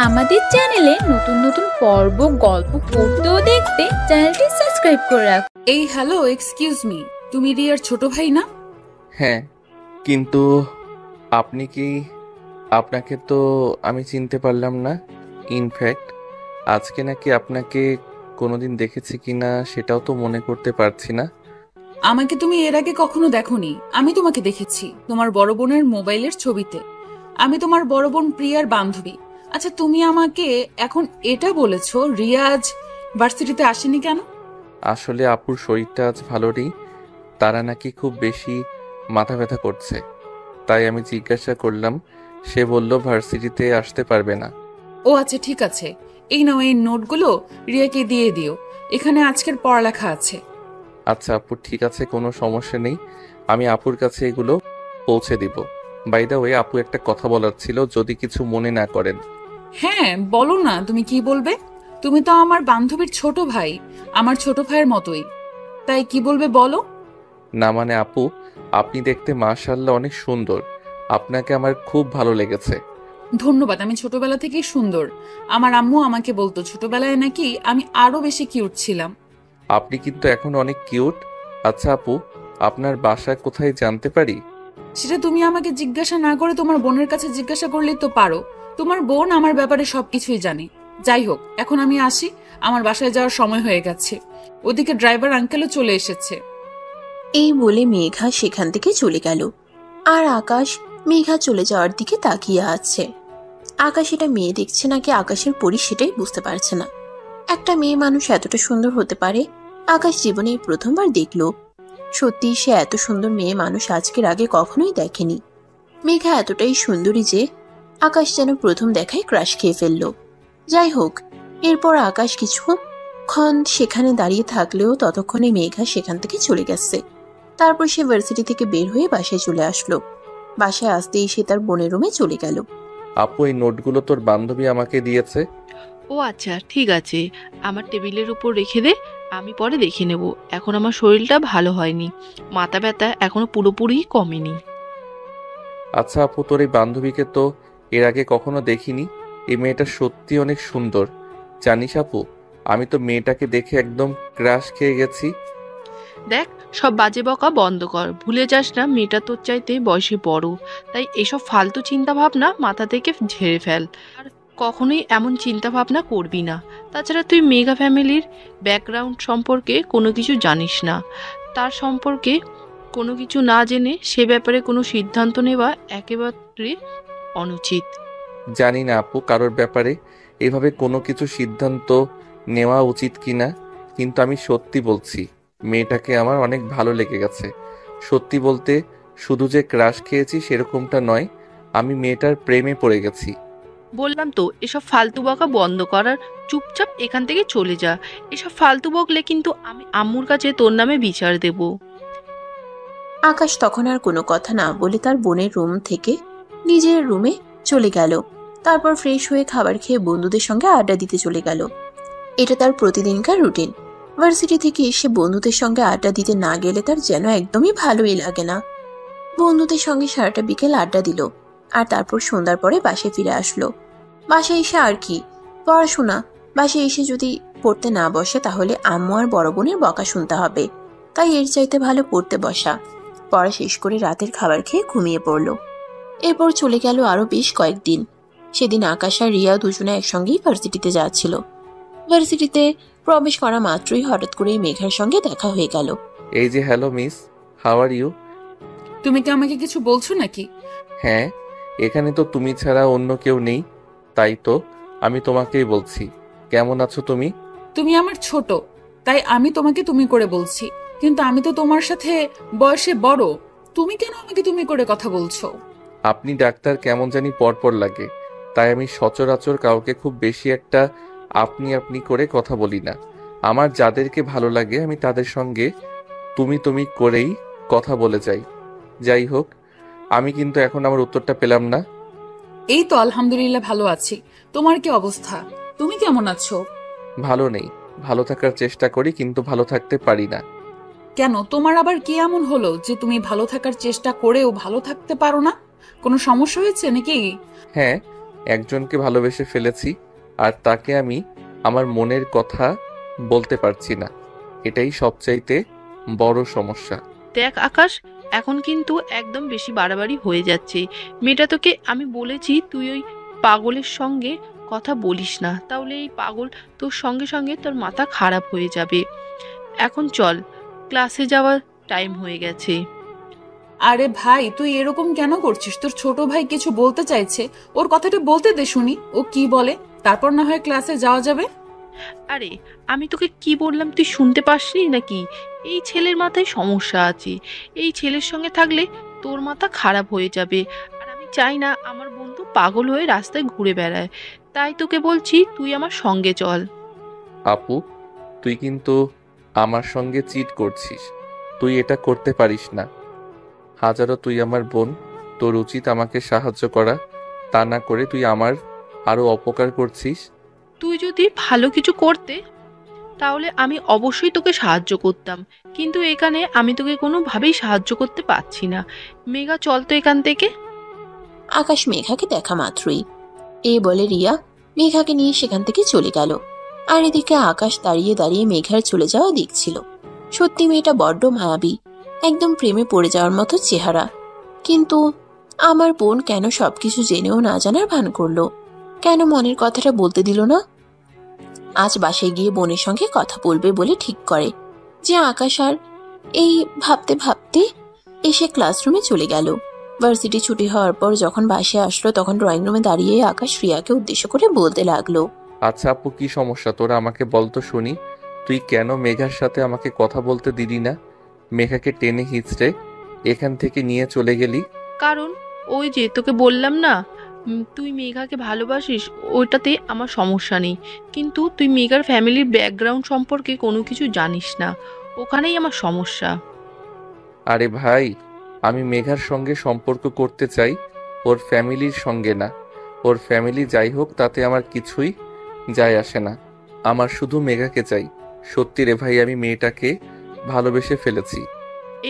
আমাদের চ্যানেলে নতুন নতুন পর্ব গল্প পড়তে ও দেখতে চ্যানেলটি সাবস্ক্রাইব করে রাখুন। এই হ্যালো, এক্সকিউজ মি, তুমি রিয়ার ছোট ভাই না? হ্যাঁ, কিন্তু আপনি কি? আপনাকে তো আমি চিনতে পারলাম না। ইনফ্যাক্ট আজকে নাকি আপনাকে কোনোদিন দেখেছি কিনা সেটাও তো মনে করতে পারছি না। আমাকে তুমি এর আগে কখনো দেখোনি। আমি তোমাকে দেখেছি তোমার বড় বোনের মোবাইলের ছবিতে। আমি তোমার বড় বোন প্রিয়ার বান্ধবী। আচ্ছা, তুমি আমাকে এখন এটা বলেছো রিয়াজ ভার্সিটিতে আসেনি কেন? আসলে আপুর শরীরটা আজ ভালো নেই, তারা নাকি খুব বেশি মাথা ব্যথা করছে, তাই আমি জিজ্ঞাসা করলাম। সে বলল ভার্সিটিতে আসতে পারবে না। ও আচ্ছা, ঠিক আছে। এই নাও, এই নোটগুলো রিয়াকে দিয়ে দিও, এখানে আজকের পড়ালেখা আছে। আচ্ছা আপু, ঠিক আছে, কোনো সমস্যা নেই, আমি আপুর কাছে এগুলো পৌঁছে দিব। বাই দ্য ওয়ে, আপু একটা কথা বলার ছিল, যদি কিছু মনে না করেন। হ্যাঁ বলো না, তুমি কি বলবে? তুমি তো আমার বান্ধবীর ছোট ভাই, আমার ছোট ভাইয়ের মতোই, তাই কি বলবে বলো। না মানে আপু, আপনি দেখতে মাশাআল্লাহ অনেক সুন্দর, আপনাকে আমার খুব ভালো লেগেছে। ধন্যবাদ। আমি ছোটবেলা থেকেই সুন্দর। আমার আম্মু আমাকে বলতো ছোটবেলায় নাকি আমি আরো বেশি কিউট ছিলাম। আপনি কিন্তু এখন অনেক কিউট। আচ্ছা আপু, আপনার বাসা কোথায় জানতে পারি? সেটা তুমি আমাকে জিজ্ঞাসা না করে তোমার বোনের কাছে জিজ্ঞাসা করলেই তো পারো। তোমার বোন আমার ব্যাপারে সবকিছুই জানে। যাই হোক, এখন আমি আসি, আমার বাসায় যাওয়ার সময় হয়ে গেছে। ওদিকে ড্রাইভার আঙ্কেলও চলে এসেছে। এই বলে মেঘা সেখান থেকে চলে গেল। আর আকাশ মেঘা চলে যাওয়ার দিকে তাকিয়ে আছে। আকাশ এটা মেয়ে দেখছে নাকি আকাশের পরি সেটাই বুঝতে পারছে না। একটা মেয়ে মানুষ এতটা সুন্দর হতে পারে আকাশ জীবনে এই প্রথমবার দেখলো। সত্যি সে এত সুন্দর মেয়ে মানুষ আজকের আগে কখনোই দেখেনি। মেঘা এতটাই সুন্দরী যে আকাশ যেন প্রথম দেখায় ক্রাশ খেয়ে ফেললো। যাই হোক, এরপর আকাশ কিছুক্ষণ সেখানে দাঁড়িয়ে থাকলেও ততক্ষণে মেঘা সেখান থেকে চলে গেছে। তারপর সে ভার্সিটি থেকে বের হয়ে বাসায় চলে আসলো। বাসায় আসতেই সে তার বোনের রুমে চলে গেল। আপু, এই নোটগুলো তোর বান্ধবী আমাকে দিয়েছে। ও আচ্ছা, ঠিক আছে, আমার টেবিলের উপর রেখে দে, আমি পরে দেখে নেব। এখন আমার শরীরটা ভালো হয়নি, মাথা ব্যথা এখনো পুরোপুরি কমেনি। আচ্ছা আপু, তোর এই বান্ধবীকে তো এর আগে কখনো দেখিনি। এই মেয়েটা সত্যি অনেক সুন্দর। জানিস আপু, আমি তো মেয়েটাকে দেখে একদম ক্রাশ খেয়ে গেছি। দেখ, সব বাজে বকা বন্ধ কর। ভুলে যাস না মেয়েটা তোর চাইতে বয়সে বড়, তাই এসব ফালতু চিন্তা ভাবনা মাথা থেকে ঝেড়ে ফেল। আর কখনোই এমন চিন্তা ভাবনা করবি না। তাছাড়া তুই মেগা ফ্যামিলির ব্যাকগ্রাউন্ড সম্পর্কে কোনো কিছু জানিস না। তার সম্পর্কে কোনো কিছু না জেনে সে ব্যাপারে কোনো সিদ্ধান্ত নেওয়া একেবারে অনুচিত। জানি না আপু, কারোর ব্যাপারে এভাবে কোনো কিছু সিদ্ধান্ত নেওয়া উচিত কিনা, কিন্তু আমি সত্যি বলছি, মেয়েটাকে আমার অনেক ভালো লেগে গেছে। সত্যি বলতে, শুধু যে ক্রাশ খেয়েছি সেরকমটা নয়, আমি মেয়েটার প্রেমে পড়ে গেছি। বললাম তো এসব ফালতু বকা বন্ধ করার, চুপচাপ এখান থেকে চলে যা। এসব ফালতু বকলে কিন্তু আমি আম্মুর কাছে তোর নামে বিচার দেব। আকাশ তখন আর কোনো কথা না বলে তার বোনের রুম থেকে নিজের রুমে চলে গেল। তারপর ফ্রেশ হয়ে খাবার খেয়ে বন্ধুদের সঙ্গে আড্ডা দিতে চলে গেল। এটা তার প্রতিদিনকার রুটিন। ভার্সিটি থেকে এসে বন্ধুদের সঙ্গে আড্ডা দিতে না গেলে তার যেন একদমই ভালোই লাগে না। বন্ধুদের সঙ্গে সারাটা বিকেল আড্ডা দিল, আর তারপর সন্ধ্যার পরে বাসায় ফিরে আসলো। বাসায় এসে আর কি পড়াশোনা। বাসায় এসে যদি পড়তে না বসে তাহলে আম্মু আর বড় বোনের বকা শুনতে হবে, তাই এর চাইতে ভালো পড়তে বসা। পড়া শেষ করে রাতের খাবার খেয়ে ঘুমিয়ে পড়ল। এরপর চলে গেল আরো বেশ কয়েকদিন। সেদিন আকাশ আর রিয়া দুজনে একসঙ্গেই ভার্সিটিতে যাচ্ছিল। ভার্সিটিতে প্রবেশ করা মাত্রই হঠাৎ করেই মেঘার সঙ্গে দেখা হয়ে গেল। এই যে, hello miss, how are you? তুমি কি আমাকে কিছু বলছো নাকি? হ্যাঁ, এখানে তো তুমি ছাড়া অন্য কেউ নেই, তাই তো আমি তোমাকেই বলছি। কেমন আছো তুমি? তুমি আমার ছোট, তাই আমি তোমাকে তুমি করে বলছি, কিন্তু আমি তো তোমার সাথে বয়সে বড়। তুমি কেন আমাকে তুমি করে কথা বলছো? আপনি ডাক্তার, কেমন জানি পরপর লাগে, তাই আমি সচরাচর কাউকে খুব বেশি একটা আপনি আপনি করে কথা বলি না। আমার যাদেরকে ভালো লাগে আমি তাদের সঙ্গে তুমি তুমি করেই কথা বলে যাই। যাই হোক, আমি কিন্তু এখন আমার উত্তরটা পেলাম না। এই তো আলহামদুলিল্লাহ ভালো আছি। তোমার কি অবস্থা? তুমি কেমন আছো? ভালো নেই, ভালো থাকার চেষ্টা করি কিন্তু ভালো থাকতে পারি না। কেন, তোমার আবার কি এমন হলো যে তুমি ভালো থাকার চেষ্টা করেও ভালো থাকতে পারো না? কোনো সমস্যা হয়েছে নাকি? হ্যাঁ, একজনকে ভালোবেসে ফেলেছি, আর তাকে আমি আমার মনের কথা বলতে পারছি না। এটাই সবচাইতে বড় সমস্যা। দেখ আকাশ, এখন কিন্তু একদম বেশি বাড়াবাড়ি হয়ে যাচ্ছে। মেয়েটা তোকে আমি বলেছি তুই ওই পাগলের সঙ্গে কথা বলিস না, তাহলে এই পাগল তোর সঙ্গে সঙ্গে তোর মাথা খারাপ হয়ে যাবে। এখন চল, ক্লাসে যাওয়ার টাইম হয়ে গেছে। আরে ভাই, তুই এরকম কেন করছিস? তোর ছোট ভাই কিছু বলতে চাইছে, ওর কথাটা বলতে দে শুনি, ও কি বলে, তারপর না হয় ক্লাসে যাওয়া যাবে। আরে আমি তোকে কি বললাম তুই শুনতে পাসনি নাকি? এই ছেলের মাথায় সমস্যা আছে, এই ছেলের সঙ্গে থাকলে তোর মাথা খারাপ হয়ে যাবে। আর আমি চাই না আমার বন্ধু পাগল হয়ে রাস্তায় ঘুরে বেড়ায়। তাই তোকে বলছি তুই আমার সঙ্গে চল। আপু, তুই কিন্তু আমার সঙ্গে চিট করছিস। তুই এটা করতে পারিস না। হাজারো তুই আমার বোন, তোর উচিত আমাকে সাহায্য করা। তা না করে তুই আমার আরো অপকার করছিস। তুই যদি ভালো কিছু করতে তাহলে আমি অবশ্যই তোকে সাহায্য করতাম, কিন্তু এখানে আমি তোকে কোনোভাবেই সাহায্য করতে পারছি না। মেঘা, চল তো এখান থেকে। আকাশ মেঘাকে দেখা মাত্রই এই বলে রিয়া মেঘাকে নিয়ে সেখান থেকে চলে গেল। আর এদিকে আকাশ দাঁড়িয়ে দাঁড়িয়ে মেঘার চলে যাওয়া দেখছিল। সত্যি মেয়েটা বড্ড মায়াবী, একদম প্রেমে পড়ে যাওয়ার মতো চেহারা। কিন্তু আমার বোন কেন সবকিছু জেনেও না জানার ভান করলো? কেন মনের কথাটা বলতে দিল না? আজ বাসায় গিয়ে বোনের সঙ্গে কথা বলবে বলে ঠিক করে যে আকাশ। আর এই ভাবতে ভাবতে এসে ক্লাসরুমে চলে গেল। ভার্সিটি ছুটি হওয়ার পর যখন বাসায় আসলো তখন ড্রয়িং রুমে দাঁড়িয়ে আকাশ রিয়াকে উদ্দেশ্য করে বলতে লাগলো, আচ্ছা আপু, কি সমস্যা তোরা? আমাকে বল তো শুনি। তুই কেন মেঘার সাথে আমাকে কথা বলতে দিলি না? মেঘাকে টেনে হিঁচড়ে এখান থেকে নিয়ে চলে গেলি। কারণ ওই যে তোকে বললাম না, তুই মেঘাকে ভালোবাসিস, ওইটাতে আমার সমস্যা নেই। কিন্তু তুই মেঘার ফ্যামিলির ব্যাকগ্রাউন্ড সম্পর্কে কোনো কিছু জানিস না, ওখানেই আমার সমস্যা। আরে ভাই, আমি মেঘার সঙ্গে সম্পর্ক করতে চাই, ওর ফ্যামিলির সঙ্গে না। ওর ফ্যামিলি যাই হোক তাতে আমার কিছুই যায় আসে না। আমার শুধু মেঘাকে চাই। সত্যি রে ভাই, আমি মেয়েটাকে ভালোবেসে ফেলেছি।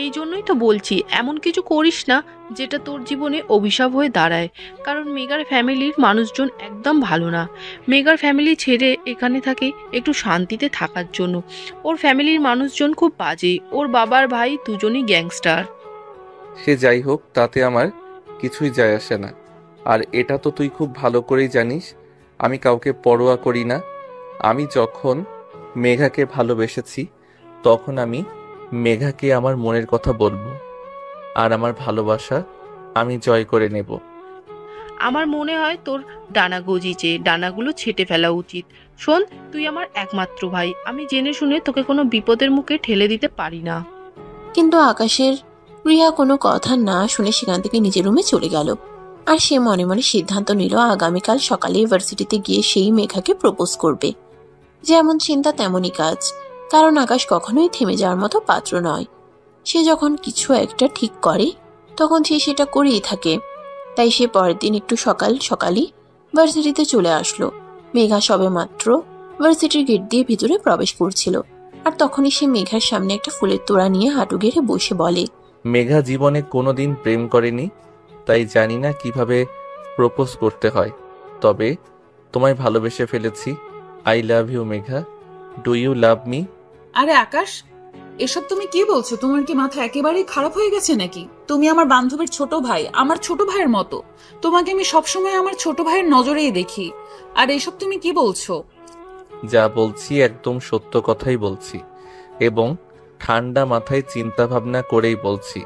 এই জন্যই তো বলছি এমন কিছু করিস না যেটা তোর জীবনে অভিশাপ হয়ে দাঁড়ায়। কারণ মেঘার ফ্যামিলির মানুষজন একদম ভালো না। মেঘার ফ্যামিলি ছেড়ে এখানে থাকে একটু শান্তিতে থাকার জন্য। ওর ফ্যামিলির মানুষজন খুব বাজে, ওর বাবার ভাই দুজনই গ্যাংস্টার। সে যাই হোক, তাতে আমার কিছুই যায় আসে না। আর এটা তো তুই খুব ভালো করেই জানিস আমি কাউকে পরোয়া করি না। আমি যখন মেঘাকে ভালোবেসেছি তখন আমি মেঘাকে আমার মনের কথা বলবো, আর আমার ভালোবাসা আমি জয় করে নেব। আমার মনে হয় তোর ডানা গজিয়েছে, ডানাগুলো ছেঁটে ফেলা উচিত। শোন, তুই আমার একমাত্র ভাই, আমি জেনে শুনে তোকে কোনো বিপদের মুখে ঠেলে দিতে পারি না। কিন্তু আকাশের রিয়া কোনো কথা না শুনে সেখান থেকে নিজের রুমে চলে গেল। আর সে মনে মনে সিদ্ধান্ত নিল আগামীকাল সকালে ইউনিভার্সিটিতে গিয়ে সেই মেঘাকে প্রপোজ করবে। যেমন চিন্তা তেমনই কাজ, কারণ আকাশ কখনোই থেমে যাওয়ার মতো পাত্র নয়। সে যখন কিছু একটা ঠিক করে তখন সে সেটা করেই থাকে। তাই সে পরের দিন একটু সকাল সকালই ভার্সিটিতে চলে আসলো। মেঘা সবে মাত্র ভার্সিটির গেট দিয়ে ভিতরে প্রবেশ করছিল। আর তখনই সে মেঘার সামনে একটা ফুলের তোড়া নিয়ে হাঁটু গেড়ে বসে বলে, মেঘা জীবনে কোনোদিন প্রেম করেনি, তাই জানি না কিভাবে প্রপোজ করতে হয়। তবে তোমায় ভালোবেসে ফেলেছি। I love you Megha. Do you love me? আরে আকাশ, এসব তুমি কি বলছো? তোমার কি মাথা একেবারেই খারাপ হয়ে গেছে নাকি? তুমি আমার বান্ধবীর ছোট ভাই, আমার ছোট ভাইয়ের মতো। তোমাকে আমি সবসময় আমার ছোট ভাইয়ের নজরেই দেখি। আর এসব তুমি কি বলছো? যা বলছি একদম সত্য কথাই বলছি, এবং ঠান্ডা মাথায় চিন্তা ভাবনা করেই বলছি।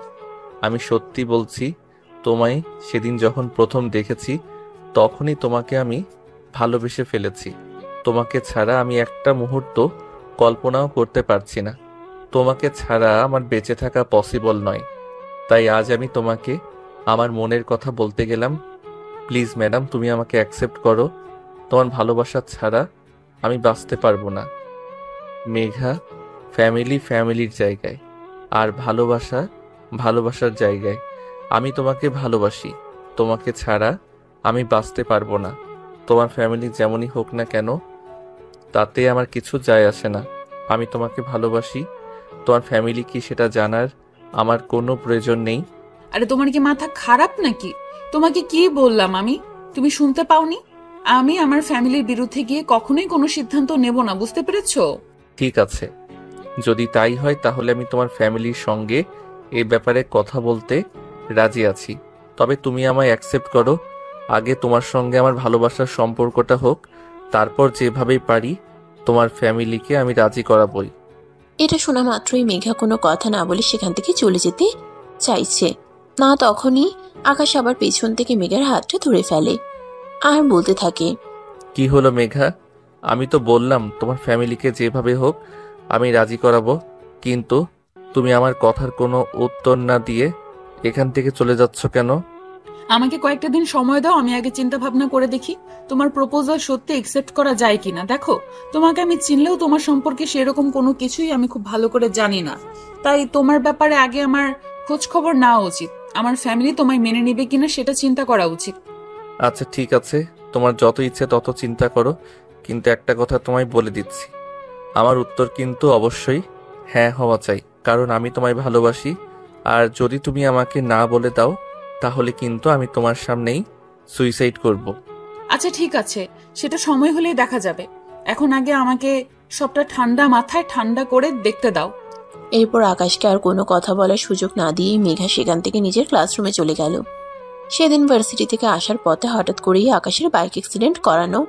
আমি সত্যি বলছি, তোমায় সেদিন যখন প্রথম দেখেছি তখনই তোমাকে আমি ভালোবেসে ফেলেছি। তোমাকে ছাড়া আমি একটা মুহূর্ত কল্পনাও করতে পারছি না। তোমাকে ছাড়া আমার বেঁচে থাকা পসিবল নয়। তাই আজ আমি তোমাকে আমার মনের কথা বলতে গেলাম। প্লিজ ম্যাডাম, তুমি আমাকে অ্যাকসেপ্ট করো। তোমার ভালোবাসা ছাড়া আমি বাঁচতে পারবো না। মেঘা, ফ্যামিলি ফ্যামিলির জায়গায়, আর ভালোবাসা ভালোবাসার জায়গায়। আমি তোমাকে ভালোবাসি। তোমাকে ছাড়া আমি বাঁচতে পারবো না। তোমার ফ্যামিলি যেমনই হোক না কেন তাতে আমার কিছু যায় আসে না। আমি তোমাকে ভালোবাসি। তোমার ফ্যামিলি কি সেটা জানার আমার কোনো প্রয়োজন নেই। আরে তোমার কি মাথা খারাপ নাকি? তোমাকে কি বললাম আমি? তুমি শুনতে পাওনি? আমি আমার ফ্যামিলির বিরুদ্ধে গিয়ে কখনোই কোনো সিদ্ধান্ত নেব না, বুঝতে পেরেছো? ঠিক আছে, যদি তাই হয় তাহলে আমি তোমার ফ্যামিলির সঙ্গে এই ব্যাপারে কথা বলতে রাজি আছি। তবে তুমি আমায় অ্যাকসেপ্ট করো। আগে তোমার সঙ্গে আমার ভালোবাসার সম্পর্কটা হোক, তারপর যেভাবেই পারি তোমার ফ্যামিলিকে আমি রাজি করাবই। এটা শোনা মাত্রই মেঘা কোনো কথা না বলে সেখান থেকে চলে যেতে চাইছে না, তখনই আকাশ আবার পেছন থেকে মেঘার হাতটা ধরে ফেলে আর বলতে থাকে, কি হলো মেঘা? আমি তো বললাম তোমার ফ্যামিলিকে যেভাবে হোক আমি রাজি করাবো, কিন্তু তুমি আমার কথার কোনো উত্তর না দিয়ে এখান থেকে চলে যাচ্ছ কেন? আমাকে কয়েকটা দিন সময় দাও, আমি আগে চিন্তা ভাবনা করে দেখি তোমার প্রপোজাল সত্যি একসেপ্ট করা যায় কিনা। দেখো, তোমাকে আমি চিনলেও তোমার সম্পর্কে সেরকম কোনো কিছুই আমি খুব ভালো করে জানি না, তাই তোমার ব্যাপারে আগে আমার খোঁজ খবর নেওয়া উচিত। আমার ফ্যামিলি তোমায় মেনে নেবে কিনা সেটা চিন্তা করা উচিত। আচ্ছা ঠিক আছে, তোমার যত ইচ্ছে তত চিন্তা করো, কিন্তু একটা কথা তোমায় বলে দিচ্ছি, আমার উত্তর কিন্তু অবশ্যই হ্যাঁ হওয়া চাই, কারণ আমি তোমায় ভালোবাসি। আর যদি তুমি আমাকে না বলে দাও তাহলে কিন্তু আমি তোমার সামনেই সুইসাইড করব। আচ্ছা ঠিক আছে, সেটা সময় হলেই দেখা যাবে। এখন আগে আমাকে সবটা ঠান্ডা মাথায় ঠান্ডা করে দেখতে দাও। এরপর আকাশকে আর কোনো কথা বলার সুযোগ না দিয়েই মেঘা সেখান থেকে নিজের ক্লাসরুমে চলে গেল। সেদিন ভার্সিটি থেকে আসার পথে হঠাৎ করেই আকাশের বাইক অ্যাক্সিডেন্ট করানো।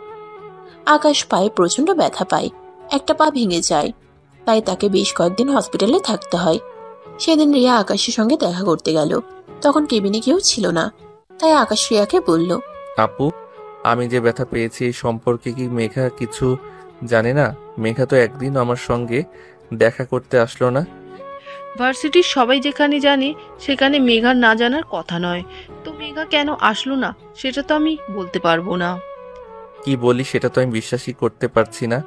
আকাশ পায়ে প্রচন্ড ব্যথা পায়, একটা পা ভেঙে যায়, তাই তাকে বেশ কয়েকদিন হসপিটালে থাকতে হয়। সেদিন রিয়া আকাশের সঙ্গে দেখা করতে গেল, তখন কেবিনে কেউ ছিল না, তাই আকাশ রিয়াকে বলল, আপু, আমি যে ব্যথা পেয়েছি এই সম্পর্কে কি মেঘা কিছু জানে না? মেঘা তো একদিন আমার সঙ্গে দেখা করতে আসলো না। ভার্সিটির সবাই যেখানে জানে সেখানে মেঘার না জানার কথা নয়, তো মেঘা কেন আসলো না সেটা তো আমি বলতে পারবো না। কি বলি সেটা তো আমি বিশ্বাসই করতে পারছি না।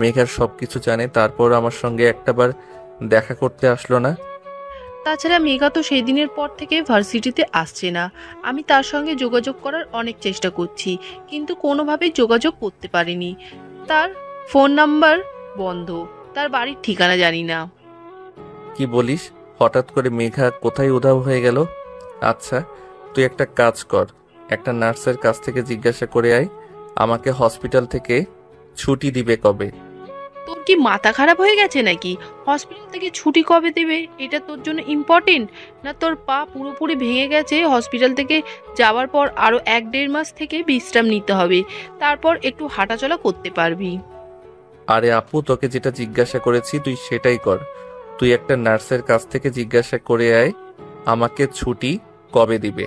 মেঘার সবকিছু জানে, তারপর আমার সঙ্গে একটাবার দেখা করতে আসলো না। তাছাড়া মেঘা তো সেই দিনের পর থেকে ভার্সিটিতে আসছে না। আমি তার সঙ্গে যোগাযোগ করার অনেক চেষ্টা করছি, কিন্তু কোনোভাবেই যোগাযোগ করতে পারিনি। তার ফোন নাম্বার বন্ধ, তার বাড়ির ঠিকানা জানি না। কি বলিস? হঠাৎ করে মেঘা কোথায় উধাও হয়ে গেল? আচ্ছা, তুই একটা কাজ কর, একটা নার্সের কাছ থেকে জিজ্ঞাসা করে আয় আমাকে হসপিটাল থেকে ছুটি দিবে কবে। তোর কি মাথা খারাপ হয়ে গেছে নাকি? হসপিটাল থেকে ছুটি কবে দেবে এটা তোর জন্য ইম্পর্টেন্ট না? তোর পা পুরোপুরি ভেঙে গেছে, হসপিটাল থেকে যাওয়ার পর আরো 1-1.5 মাস থেকে বিশ্রাম নিতে হবে, তারপর একটু হাঁটাচলা করতে পারবি। আরে আপু, তোকে যেটা জিজ্ঞাসা করেছি তুই সেটাই কর। তুই একটা নার্সের কাছ থেকে জিজ্ঞাসা করে আয় আমাকে ছুটি কবে দিবে।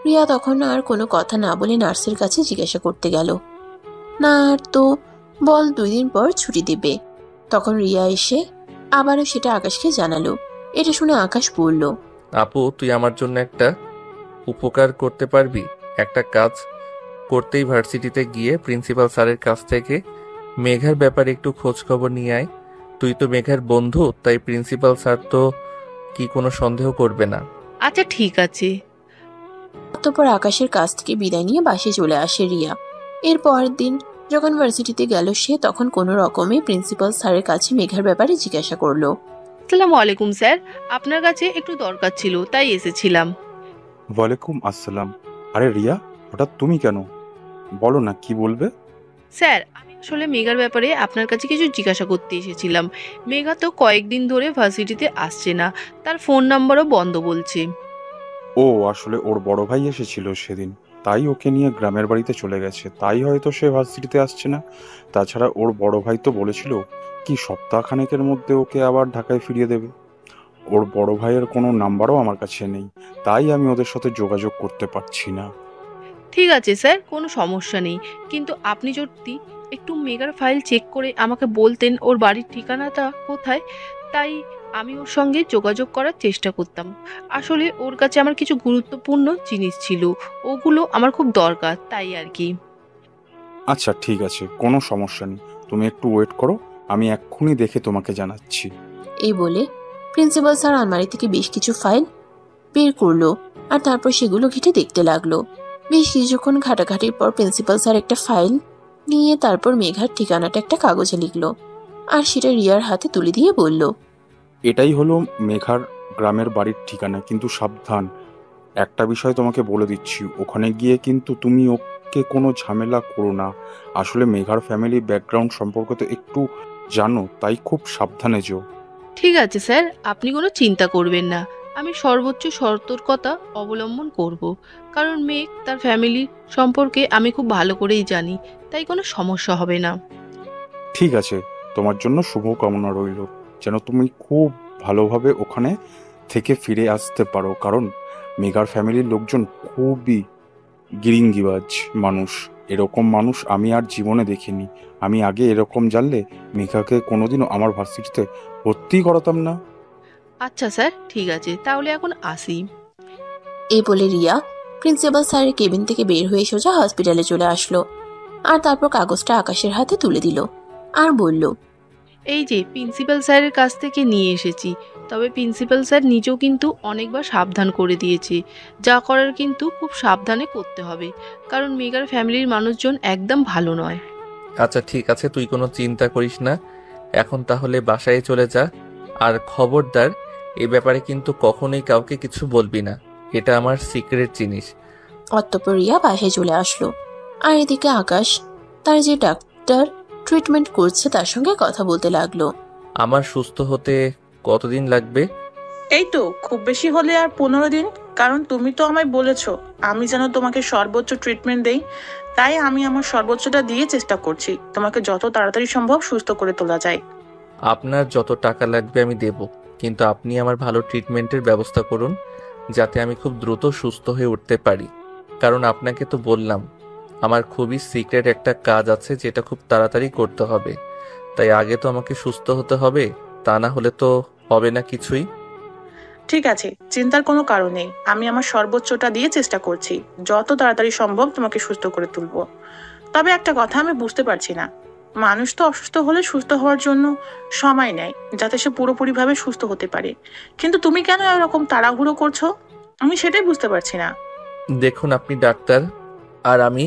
রিয়া তখন আর কোনো কথা না বলে নার্সের কাছে জিজ্ঞাসা করতে গেল। না আর তো বল 2 দিন পর ছুটি দেবে। তখন রিয়া এসে আবারও সেটা আকাশকে জানালো। এটা শুনে আকাশ বলল, আপু, তুই আমার জন্য একটা উপকার করতে পারবি? একটা কাজ করতেই ভার্সিটিতে গিয়ে প্রিন্সিপাল স্যারের কাছ থেকে মেঘার ব্যাপারে একটু খোঁজ খবর নিয়ে আয়। তুই তো মেঘার বন্ধু, তাই প্রিন্সিপাল স্যার তো কি কোনো সন্দেহ করবে না। আচ্ছা ঠিক আছে। অতঃপর আকাশের কাছ থেকে বিদায় নিয়ে বাসে চলে আসে রিয়া। এর পরের দিন যখন ভার্সিটিতে গেল সে, তখন কোনো রকমে প্রিন্সিপাল স্যারের কাছে মেঘার ব্যাপারে জিজ্ঞাসা করলো। আসসালামু আলাইকুম স্যার, আপনার কাছে একটু দরকার ছিল তাই এসেছিলাম। ওয়ালাইকুম আসসালাম। আরে রিয়া, হঠাৎ তুমি কেন? বলো না, কি বলবে? স্যার, আমি আসলে মেঘার ব্যাপারে আপনার কাছে কিছু জিজ্ঞাসা করতে এসেছিলাম। মেঘা তো কয়েকদিন ধরে ভার্সিটিতে আসছে না, তার ফোন নাম্বারও বন্ধ বলছে। ও আসলে ওর বড় ভাই এসেছিল সেদিন, তাই ওকে নিয়ে গ্রামের বাড়িতে চলে গেছে, তাই হয়তো সে ভার্সিটিতে আসছে না। তাছাড়া ওর বড় ভাই তো বলেছিল কি সপ্তাহখানেকের মধ্যে ওকে আবার ঢাকায় ফিরিয়ে দেবে। ওর বড় ভাইয়ের কোনো নাম্বারও আমার কাছে নেই, তাই আমি ওদের সাথে যোগাযোগ করতে পারছি না। ঠিক আছে স্যার, কোনো সমস্যা নেই, কিন্তু আপনি যদি একটু মেঘার ফাইল চেক করে আমাকে বলতেন ওর বাড়ির ঠিকানাটা কোথায়, তাই আমি ওর সঙ্গে যোগাযোগ করার চেষ্টা করতাম। আসলে ওর কাছে আমার কিছু গুরুত্বপূর্ণ জিনিস ছিল, ওগুলো আমার খুব দরকার, তাই আর কি। আচ্ছা ঠিক আছে, কোনো সমস্যা নেই, তুমি একটু ওয়েট করো, আমি এক্ষুনি দেখে তোমাকে জানাচ্ছি। এই বলে প্রিন্সিপাল স্যার আলমারি থেকে বেশ কিছু ফাইল বের করলো আর তারপর সেগুলো ঘেঁটে দেখতে লাগলো। বেশ কিছুক্ষণ ঘাটাঘাটির পর প্রিন্সিপাল স্যার একটা ফাইল নিয়ে তারপর মেঘার ঠিকানাটা একটা কাগজে লিখলো আর সেটা রিয়ার হাতে তুলে দিয়ে বলল, এটাই হলো মেঘার গ্রামের বাড়ির ঠিকানা, কিন্তু সাবধান, একটা বিষয় তোমাকে বলে দিচ্ছি, ওখানে গিয়ে কিন্তু তুমি মেঘাকে কোনো ঝামেলা করো না। আসলে মেঘার ফ্যামিলি ব্যাকগ্রাউন্ড সম্পর্কে তো একটু জানো, তাই খুব সাবধানে যেও। ঠিক আছে স্যার, আপনি কোনো চিন্তা করবেন না। আমি সর্বোচ্চ সতর্কতা অবলম্বন করব, কারণ মেঘ তার ফ্যামিলি সম্পর্কে আমি খুব ভালো করেই জানি, তাই কোনো সমস্যা হবে না। ঠিক আছে, তোমার জন্য শুভকামনা রইল, যেন তুমি খুব ভালোভাবে ওখানে থেকে ফিরে আসতে পারো, কারণ মেঘার ফ্যামিলির লোকজন খুবই গিরিঙ্গিবাজ মানুষ। এরকম মানুষ আমি আর জীবনে দেখিনি। আমি আগে এরকম জানলে মেঘাকে কোনোদিনও আমার ভার্সিটিতে ভর্তি করাতাম না। আচ্ছা স্যার, ঠিক আছে, তাহলে এখন আসি। এই বলে রিয়া প্রিন্সিপাল স্যারের কেবিন থেকে বের হয়ে সোজা হসপিটালে চলে আসলো। আর তারপর কাগজটা আকাশের হাতে তুলে দিল আর বলল, এই যে প্রিন্সিপাল স্যারের কাছ থেকে নিয়ে এসেছি, তবে প্রিন্সিপাল স্যার নিজেও কিন্তু অনেকবার সাবধান করে দিয়েছে, যা করার কিন্তু খুব সাবধানে করতে হবে, কারণ মেগার ফ্যামিলির মানুষজন একদম ভালো নয়। আচ্ছা ঠিক আছে, তুই কোনো চিন্তা করিস না। এখন তাহলে বাসায় চলে যা। আর খবরদার, এ ব্যাপারে কিন্তু কখনোই কাউকে কিছু বলবি না। এটা আমার সিক্রেট জিনিস। অতঃপর রিয়া বাসায় চলে আসলো। আর এদিকে আকাশ তার যে ডাক্তার ট্রিটমেন্ট করছে তার সঙ্গে কথা বলতে লাগলো। আমার সুস্থ হতে কতদিন লাগবে? এই তো খুব বেশি হলে আর 15 দিন। কারণ তুমি তো আমায় বলেছো আমি যেন তোমাকে সর্বোচ্চ ট্রিটমেন্ট দেই, তাই আমি আমার সর্বোচ্চটা দিয়ে চেষ্টা করছি তোমাকে যত তাড়াতাড়ি সম্ভব সুস্থ করে তোলা যায়। আপনার যত টাকা লাগবে আমি দেব, কিন্তু আপনি আমার ভালো ট্রিটমেন্টের ব্যবস্থা করুন, যাতে আমি খুব দ্রুত সুস্থ হয়ে উঠতে পারি। কারণ আপনাকে তো বললাম, আমার খুবই সিক্রেট একটা কাজ আছে যেটা খুব তাড়াতাড়ি করতে হবে। তাই আগে তো আমাকে সুস্থ হতে হবে, তা না হলে তো হবে না কিছুই। ঠিক আছে, চিন্তার কোনো কারণ নেই। আমি আমার সর্বোচ্চটা দিয়ে চেষ্টা করছি যত তাড়াতাড়ি সম্ভব তোমাকে সুস্থ করে তুলবো। তবে একটা কথা আমি বুঝতে পারছি না, মানুষ তো অসুস্থ হলে সুস্থ হওয়ার জন্য সময় নেয় যাতে সে পুরোপুরিভাবে সুস্থ হতে পারে, কিন্তু তুমি কেন এরকম তাড়াহুড়ো করছো? আমি সেটাই বুঝতে পারছি না। দেখুন, আপনি ডাক্তার আর আমি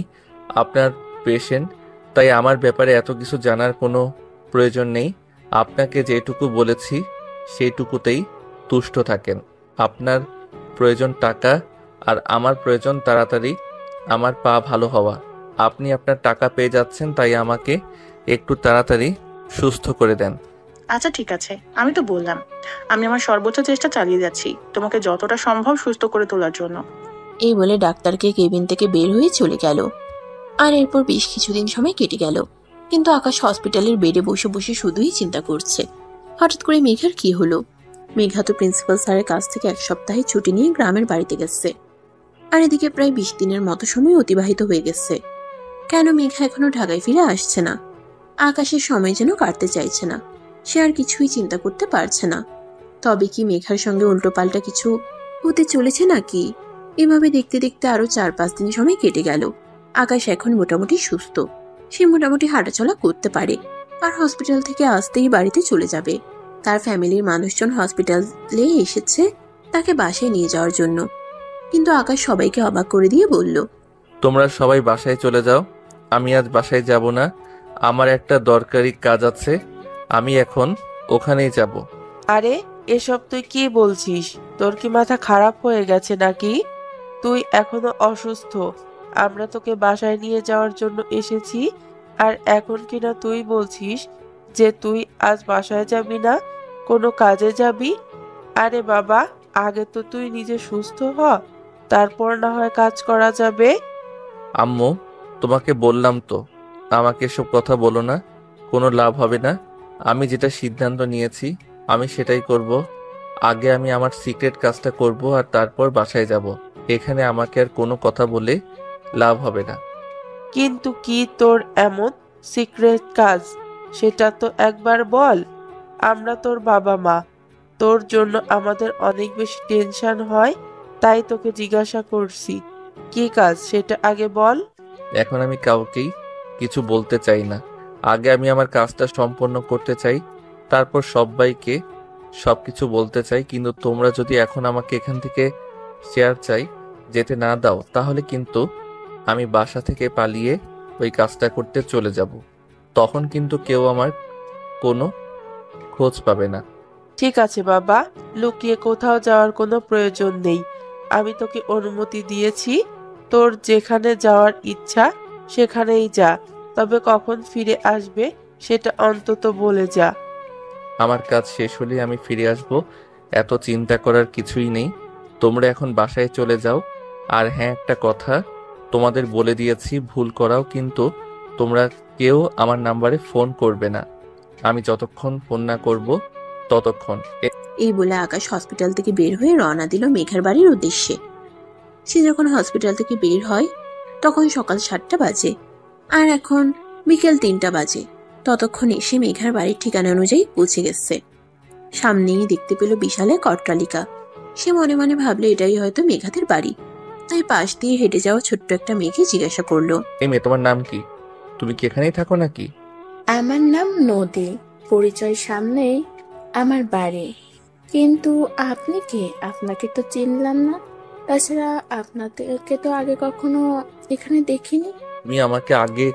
আপনার পেশেন্ট, তাই আমার ব্যাপারে এত কিছু জানার কোনো প্রয়োজন নেই। আপনাকে যেটুকু বলেছি সেইটুকুতেই তুষ্ট থাকেন। আপনার প্রয়োজন টাকা, আর আমার প্রয়োজন তাড়াতাড়ি আমার পা ভালো হওয়া। আপনি আপনার টাকা পেয়ে যাচ্ছেন, তাই আমাকে একটু তাড়াতাড়ি সুস্থ করে দেন। আচ্ছা ঠিক আছে, আমি তো বললাম আমি আমার সর্বোচ্চ চেষ্টা চালিয়ে যাচ্ছি তোমাকে যতটা সম্ভব সুস্থ করে তোলার জন্য। এই বলে ডাক্তারকে কেবিন থেকে বের হয়ে চলে গেল। আর এরপর বেশ কিছুদিন সময় কেটে গেল, কিন্তু আকাশ হসপিটালের বেডে বসে বসে শুধুই চিন্তা করছে হঠাৎ করে মেঘার কি হলো। মেঘা তো প্রিন্সিপাল স্যারের কাছ থেকে 1 সপ্তাহে ছুটি নিয়ে গ্রামের বাড়িতে গেছে। আর এদিকে প্রায় 20 দিনের মতো সময় অতিবাহিত হয়ে গেছে। কেন মেঘা এখনো ঢাকায় ফিরে আসছে না? আকাশের সময় যেন কাটতে চাইছে না। সে আর কিছুই চিন্তা করতে পারছে না। তবে কি মেঘার সঙ্গে উল্টোপাল্টা কিছু হতে চলেছে নাকি? এভাবে দেখতে দেখতে আরো 4-5 দিন সময় কেটে গেল। আকাশ এখন মোটামুটি সুস্থ। সে মোটামুটি হাঁটাচলা করতে পারে। আর হসপিটাল থেকে আসতেই বাড়িতে চলে যাবে। তার ফ্যামিলির মানুষজন হসপিটালে এসেছে তাকে বাসায় নিয়ে যাওয়ার জন্য। কিন্তু আকাশ সবাইকে অবাক করে দিয়ে বলল, তোমরা সবাই বাসায় চলে যাও, আমি আজ বাসায় যাব না। আমার একটা দরকারি কাজ আছে, আমি এখন ওখানেই যাব। আরে এসব তুই কি বলছিস? তোর কি মাথা খারাপ হয়ে গেছে নাকি? তুই এখনো অসুস্থ। আমরা তোকে বাসায় নিয়ে যাওয়ার জন্য এসেছি, আর এখন কিনা তুই বলছিস যে তুই আজ বাসায় যাবি না, কোনো কাজে যাবি? আরে বাবা, আগে তো তুই নিজে সুস্থ হ, তারপর না হয় কাজ করা যাবে। আম্মু, তোমাকে বললাম তো, আমাকে এসব কথা বলো না, কোনো লাভ হবে না। আমি যেটা সিদ্ধান্ত নিয়েছি আমি সেটাই করব। আগে আমি আমার সিক্রেট কাজটা করব, আর তারপর বাসায় যাব। এখানে আমাকে আর কোনো কথা বলে লাভ হবে না। কিন্তু কি তোর এমন সিক্রেট কাজ, সেটা তো একবার বল। আমরা তোর বাবা মা, তোর জন্য আমাদের অনেক বেশি টেনশন হয়, তাই তোকে জিজ্ঞাসা করছি কি কাজ সেটা আগে বল। এখন আমি কাউকেই কিছু বলতে চাই না। আগে আমি আমার কাজটা সম্পন্ন করতে চাই, তারপর সবাইকে সবকিছু বলতে চাই। কিন্তু তোমরা যদি এখন আমাকে এখান থেকে শেয়ার চাই যেতে না দাও, তাহলে কিন্তু আমি বাসা থেকে পালিয়ে ওই কাজটা করতে চলে যাব। তখন কিন্তু কেউ আমার কোনো খোঁজ পাবে না। ঠিক আছে বাবা, লুকিয়ে কোথাও যাওয়ার কোনো প্রয়োজন নেই। আমি তোকে অনুমতি দিয়েছি, তোর যেখানে যাওয়ার ইচ্ছা সেখানেই যা, তবে কখন ফিরে আসবে সেটা অন্তত বলে যা। আমার কাজ শেষ হলে আমি ফিরে আসব, এত চিন্তা করার কিছুই নেই। তোমরা এখন বাসায় চলে যাও। আর হ্যাঁ, একটা কথা তোমাদের বলে দিয়েছি, ভুল করাও কিন্তু তোমরা কেউ আমার নাম্বারে ফোন করবে না। আমি যতক্ষণ ফোন না করব ততক্ষণ। এই বলে আকাশ হসপিটাল থেকে বের হয়ে রওনা দিল মেঘার বাড়ির উদ্দেশ্যে। সে যখন হসপিটাল থেকে বের হয় তখন সকাল 7টা বাজে, আর এখন বিকেল 3টা বাজে। ততক্ষণে সে মেঘার বাড়ির ঠিকানা অনুযায়ী পৌঁছে গেছে। সামনেই দেখতে পেল বিশাল এক অট্টালিকা। সে মনে মনে ভাবলো এটাই হয়তো মেঘাদের বাড়ি, তাই পাশ দিয়ে হেঁটে যাওয়া ছোট্ট একটা মেয়েকে জিজ্ঞাসা করলো, এই মেয়ে, তোমার নাম কি? তুমি কি এখানেই থাকো নাকি? আমার নাম নদী, পরিচয় সামনেই আমার বাড়ি। কিন্তু আপনি কে? আপনাকে তো চিনলাম না। তাছাড়া আপনাদেরকে তো আগে কখনো এখানে দেখিনি। তুমি আমাকে আগে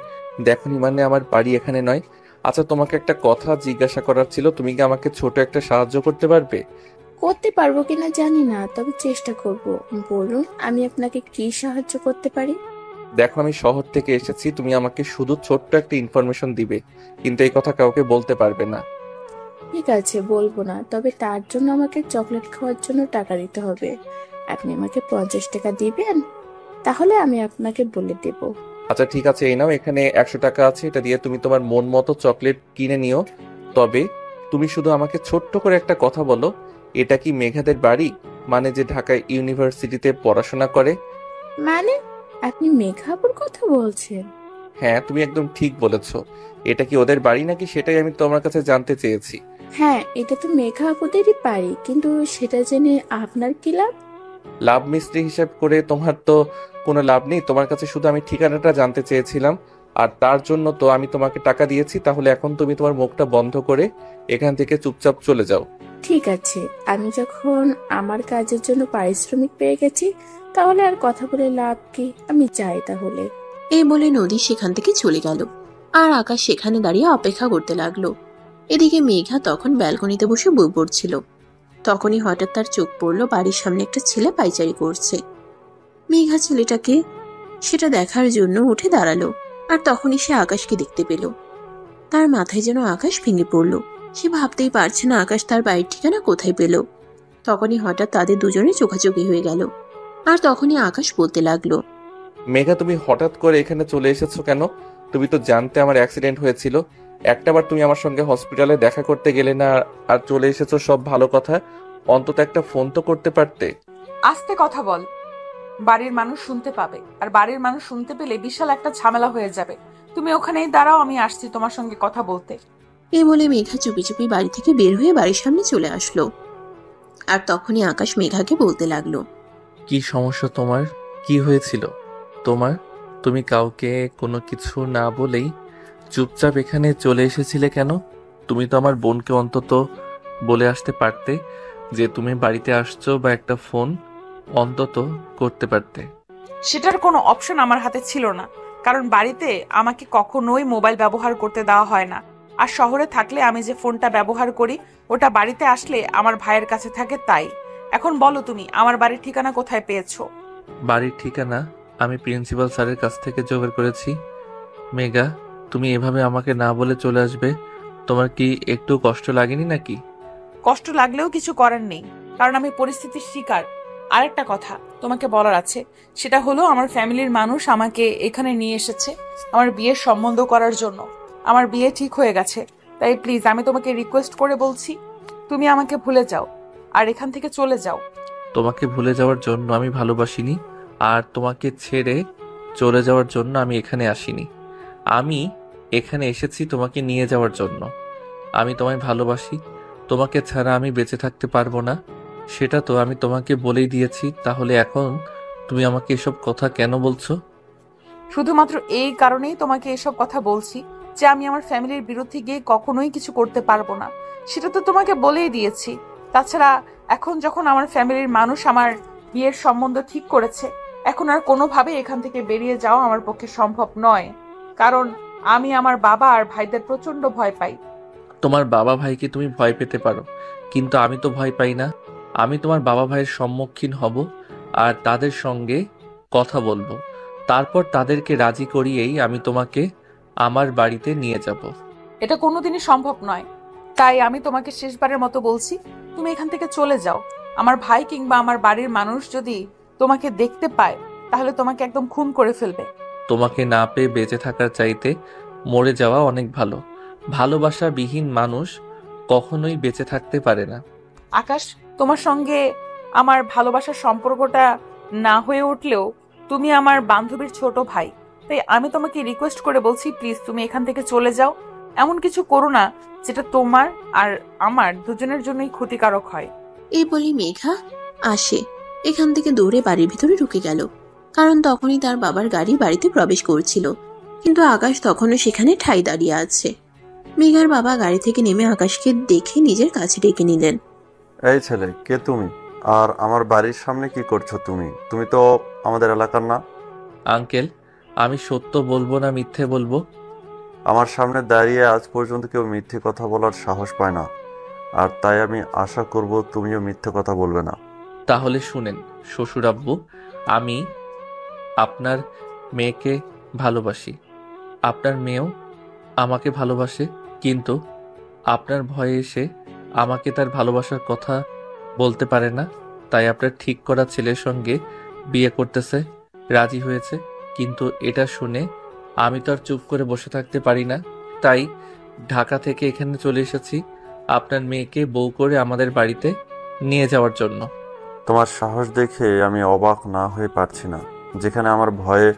দেখনি মানে আমার বাড়ি এখানে নয়। আচ্ছা, তোমাকে একটা কথা জিজ্ঞাসা করার ছিল, তুমি কি আমাকে ছোট একটা সাহায্য করতে পারবে? করতে পারবো কিনা জানি না, তবে চেষ্টা করব। বলুন, আমি আপনাকে কি সাহায্য করতে পারি? দেখো, আমি শহর থেকে এসেছি, তুমি আমাকে শুধু ছোট্ট একটা ইনফরমেশন দিবে, কিন্তু এই কথা কাউকে বলতে পারবে না। ঠিক আছে, বলবো না, তবে তার জন্য আমাকে চকলেট খাওয়ার জন্য টাকা দিতে হবে। আপনি আমাকে 50 টাকা দিবেন, তাহলে আমি আপনাকে বলে দেব। আচ্ছা ঠিক আছে, এই নাও, এখানে 100 টাকা আছে, এটা দিয়ে তুমি তোমার মন মতো চকলেট কিনে নিও। তবে তুমি শুধু আমাকে ছোট্ট করে একটা কথা বলো, এটা কি মেঘাদের বাড়ি? মানে যে ঢাকায় ইউনিভার্সিটিতে পড়াশোনা করে। মানে আপনি মেঘাপুর কথা বলছেন? হ্যাঁ, তুমি একদম ঠিক বলেছো। এটা কি ওদের বাড়ি নাকি, সেটাই আমি তোমার কাছে জানতে চেয়েছি। হ্যাঁ, এটা তো মেঘা আপুদেরই বাড়ি, কিন্তু সেটা জেনে আপনার কি লাভ? লাভ মিস্ত্রি হিসাব করে তোমার তো কোনো লাভ নেই। তোমার কাছে শুধু আমি ঠিকানাটা জানতে চেয়েছিলাম, আর তার জন্য তো আমি তোমাকে টাকা দিয়েছি। তাহলে এখন তুমি তোমার মুখটা বন্ধ করে এখান থেকে চুপচাপ চলে যাও। ঠিক আছে, আমি যখন আমার কাজের জন্য পারিশ্রমিক পেয়ে গেছি, তাহলে আর কথা বলে লাভ কি? আমি যাই তাহলে। এই বলে নদী সেখান থেকে চলে গেল, আর আকাশ সেখানে দাঁড়িয়ে অপেক্ষা করতে লাগলো। এদিকে মেঘা তখন ব্যালকনিতে বসে বই পড়ছিল। তখনই হঠাৎ তার চোখ পড়লো বাড়ির সামনে একটা ছেলে পায়চারি করছে। মেঘা ছেলেটাকে সেটা দেখার জন্য উঠে দাঁড়ালো, আর তখনই সে আকাশকে দেখতে পেল। তার মাথায় যেন আকাশ ভেঙে পড়ল। সে ভাবতেই পারছে না আকাশ তার বাড়ির ঠিকানা কোথায় পেল। তখনই হঠাৎ তাদের দুজনে চোখাচোখি হয়ে গেল, আর তখনই আকাশ বলতে লাগলো, মেঘা, তুমি হঠাৎ করে এখানে চলে এসেছো কেন? তুমি তো জানতে আমার অ্যাক্সিডেন্ট হয়েছিল। একটাবার তুমি আমার সঙ্গে হসপিটালে দেখা করতে গেলে না, আর চলে এসেছো সব ভালো কথা, অন্তত একটা ফোন তো করতে পারতে। আস্তে কথা বল, বাড়ির মানুষ শুনতে পাবে, আর বাড়ির মানুষ শুনতে পেলে বিশাল একটা ঝামেলা হয়ে যাবে। তুমি ওখানেই দাঁড়াও, আমি আসছি তোমার সঙ্গে কথা বলতে। এই বলে মেঘা চুপি চুপি বাড়ি থেকে বের হয়ে বাড়ির সামনে চলে আসলো। আর তখনই আকাশ মেঘাকে বলতে লাগলো, কি সমস্যা তোমার? কি হয়েছিল তোমার? তুমি কাউকে কোনো কিছু না বলেই চুপচাপ এখানে চলে এসেছিলে কেন? তুমি তো আমার বোনকে অন্তত বলে আসতে পারতে যে তুমি বাড়িতে আসছো, বা একটা ফোন অন্তত করতে পারতে। সেটার কোনো অপশন আমার হাতে ছিল না, কারণ বাড়িতে আমাকে কখনোই মোবাইল ব্যবহার করতে দেওয়া হয় না। আর শহরে থাকলে আমি যে ফোনটা ব্যবহার করি, ওটা বাড়িতে আসলে আমার ভাইয়ের কাছে থাকে। তাই এখন বলো, তুমি আমার বাড়ির ঠিকানা কোথায় পেয়েছো? বাড়ির ঠিকানা আমি প্রিন্সিপাল স্যারের কাছ থেকে জোগাড় করেছি। মেঘা, তুমি এভাবে আমাকে না বলে চলে আসবে, তোমার কি একটু কষ্ট লাগেনি নাকি? কষ্ট লাগলেও কিছু করার নেই, কারণ আমি পরিস্থিতির শিকার। আরেকটা কথা তোমাকে বলার আছে, সেটা হলো আমার ফ্যামিলির মানুষ আমাকে এখানে নিয়ে এসেছে আমার বিয়ের সম্বন্ধ করার জন্য। আমার বিয়ে ঠিক হয়ে গেছে, তাই প্লিজ আমি তোমাকে রিকোয়েস্ট করে বলছি, তুমি আমাকে ভুলে যাও আর এখান থেকে চলে যাও। তোমাকে ভুলে যাওয়ার জন্য আমি ভালোবাসিনি, আর তোমাকে ছেড়ে চলে যাওয়ার জন্য আমি এখানে আসিনি। আমি এখানে এসেছি তোমাকে নিয়ে যাওয়ার জন্য। আমি তোমায় ভালোবাসি, তোমাকে ছাড়া আমি বেঁচে থাকতে পারবো না, সেটা তো আমি তোমাকে বলেই দিয়েছি। তাহলে এখন তুমি আমাকে এসব কথা কেন বলছো? শুধুমাত্র এই কারণেই তোমাকে এসব কথা বলছি যে আমি আমার ফ্যামিলির বিরুদ্ধে গিয়ে কখনোই কিছু করতে পারবো না, সেটা তো তোমাকে বলেই দিয়েছি। তাছাড়া এখন যখন আমার ফ্যামিলির মানুষ আমার বিয়ের সম্বন্ধ ঠিক করেছে, এখন আর কোনোভাবে এখান থেকে বেরিয়ে যাওয়া আমার পক্ষে সম্ভব নয়, কারণ আমি আমার বাবা আর ভাইদের প্রচন্ড ভয় পাই। তোমার বাবা ভাইকে তুমি ভয় পেতে পারো, কিন্তু আমি তো ভয় পাই না। আমি তোমার বাবা ভাইয়ের সম্মুখীন হব, আর তাদের সঙ্গে কথা বলবো। তারপর তাদেরকে রাজি করিয়েই আমি তোমাকে আমার বাড়িতে নিয়ে যাব। এটা কোনোদিনই সম্ভব নয়, তাই আমি তোমাকে শেষবারের মতো বলছি, তুমি এখান থেকে চলে যাও। আমার ভাই কিংবা আমার বাড়ির মানুষ যদি তোমাকে দেখতে পায় তাহলে তোমাকে একদম খুন করে ফেলবে। তোমাকে না পেয়ে বেঁচে থাকার চাইতে মরে যাওয়া অনেক ভালো। ভালোবাসাবিহীন মানুষ কখনোই বেঁচে থাকতে পারে না। আকাশ, তোমার সঙ্গে আমার ভালোবাসার সম্পর্কটা না হয়ে উঠলেও তুমি আমার বান্ধবীর ছোট ভাই, তাই আমি তোমাকে রিকোয়েস্ট করে বলছি, প্লিজ তুমি এখান থেকে চলে যাও। এমন কিছু করো না যেটা তোমার আর আমার দুজনের জন্যই ক্ষতিকারক হয়। এই বলে মেঘা আসে এখান থেকে দৌড়ে বাড়ির ভিতরে ঢুকে গেল, কারণ তখনই তার বাবার গাড়ি বাড়িতে প্রবেশ করছিল। কিন্তু আকাশ তখনও সেখানে ঠাই দাঁড়িয়ে আছে। মেঘার বাবা গাড়ি থেকে নেমে আকাশকে দেখে নিজের কাছে ডেকে নিলেন। এই ছেলে, কে তুমি? আর আমার বাড়ির সামনে কি করছো তুমি? তুমি তো আমাদের এলাকার না। আঙ্কেল, আমি সত্য বলবো না মিথ্যে বলবো? আমার সামনে দাঁড়িয়ে আজ পর্যন্ত কেউ মিথ্যে কথা বলার সাহস পায় না, আর তাই আমি আশা করব তুমিও মিথ্যে কথা বলবে না। তাহলে শুনেন শ্বশুর আব্বু, আমি আপনার মেয়েকে ভালোবাসি, আপনার মেয়েও আমাকে ভালোবাসে, কিন্তু আপনার ভয়ে এসে আমাকে তার ভালোবাসার কথা বলতে পারে না, তাই আপনার ঠিক করা ছেলের সঙ্গে বিয়ে করতেছে রাজি হয়েছে। কিন্তু এটা শুনে আমি তো আর চুপ করে বসে থাকতে পারি না, তাই ঢাকা থেকে এখানে চলে এসেছি আপনার মেয়েকে বউ করে আমাদের বাড়িতে নিয়ে যাওয়ার জন্য। তোমার সাহস দেখে আমি অবাক না হয়ে পারছি না। যেখানে আমার ভয়ে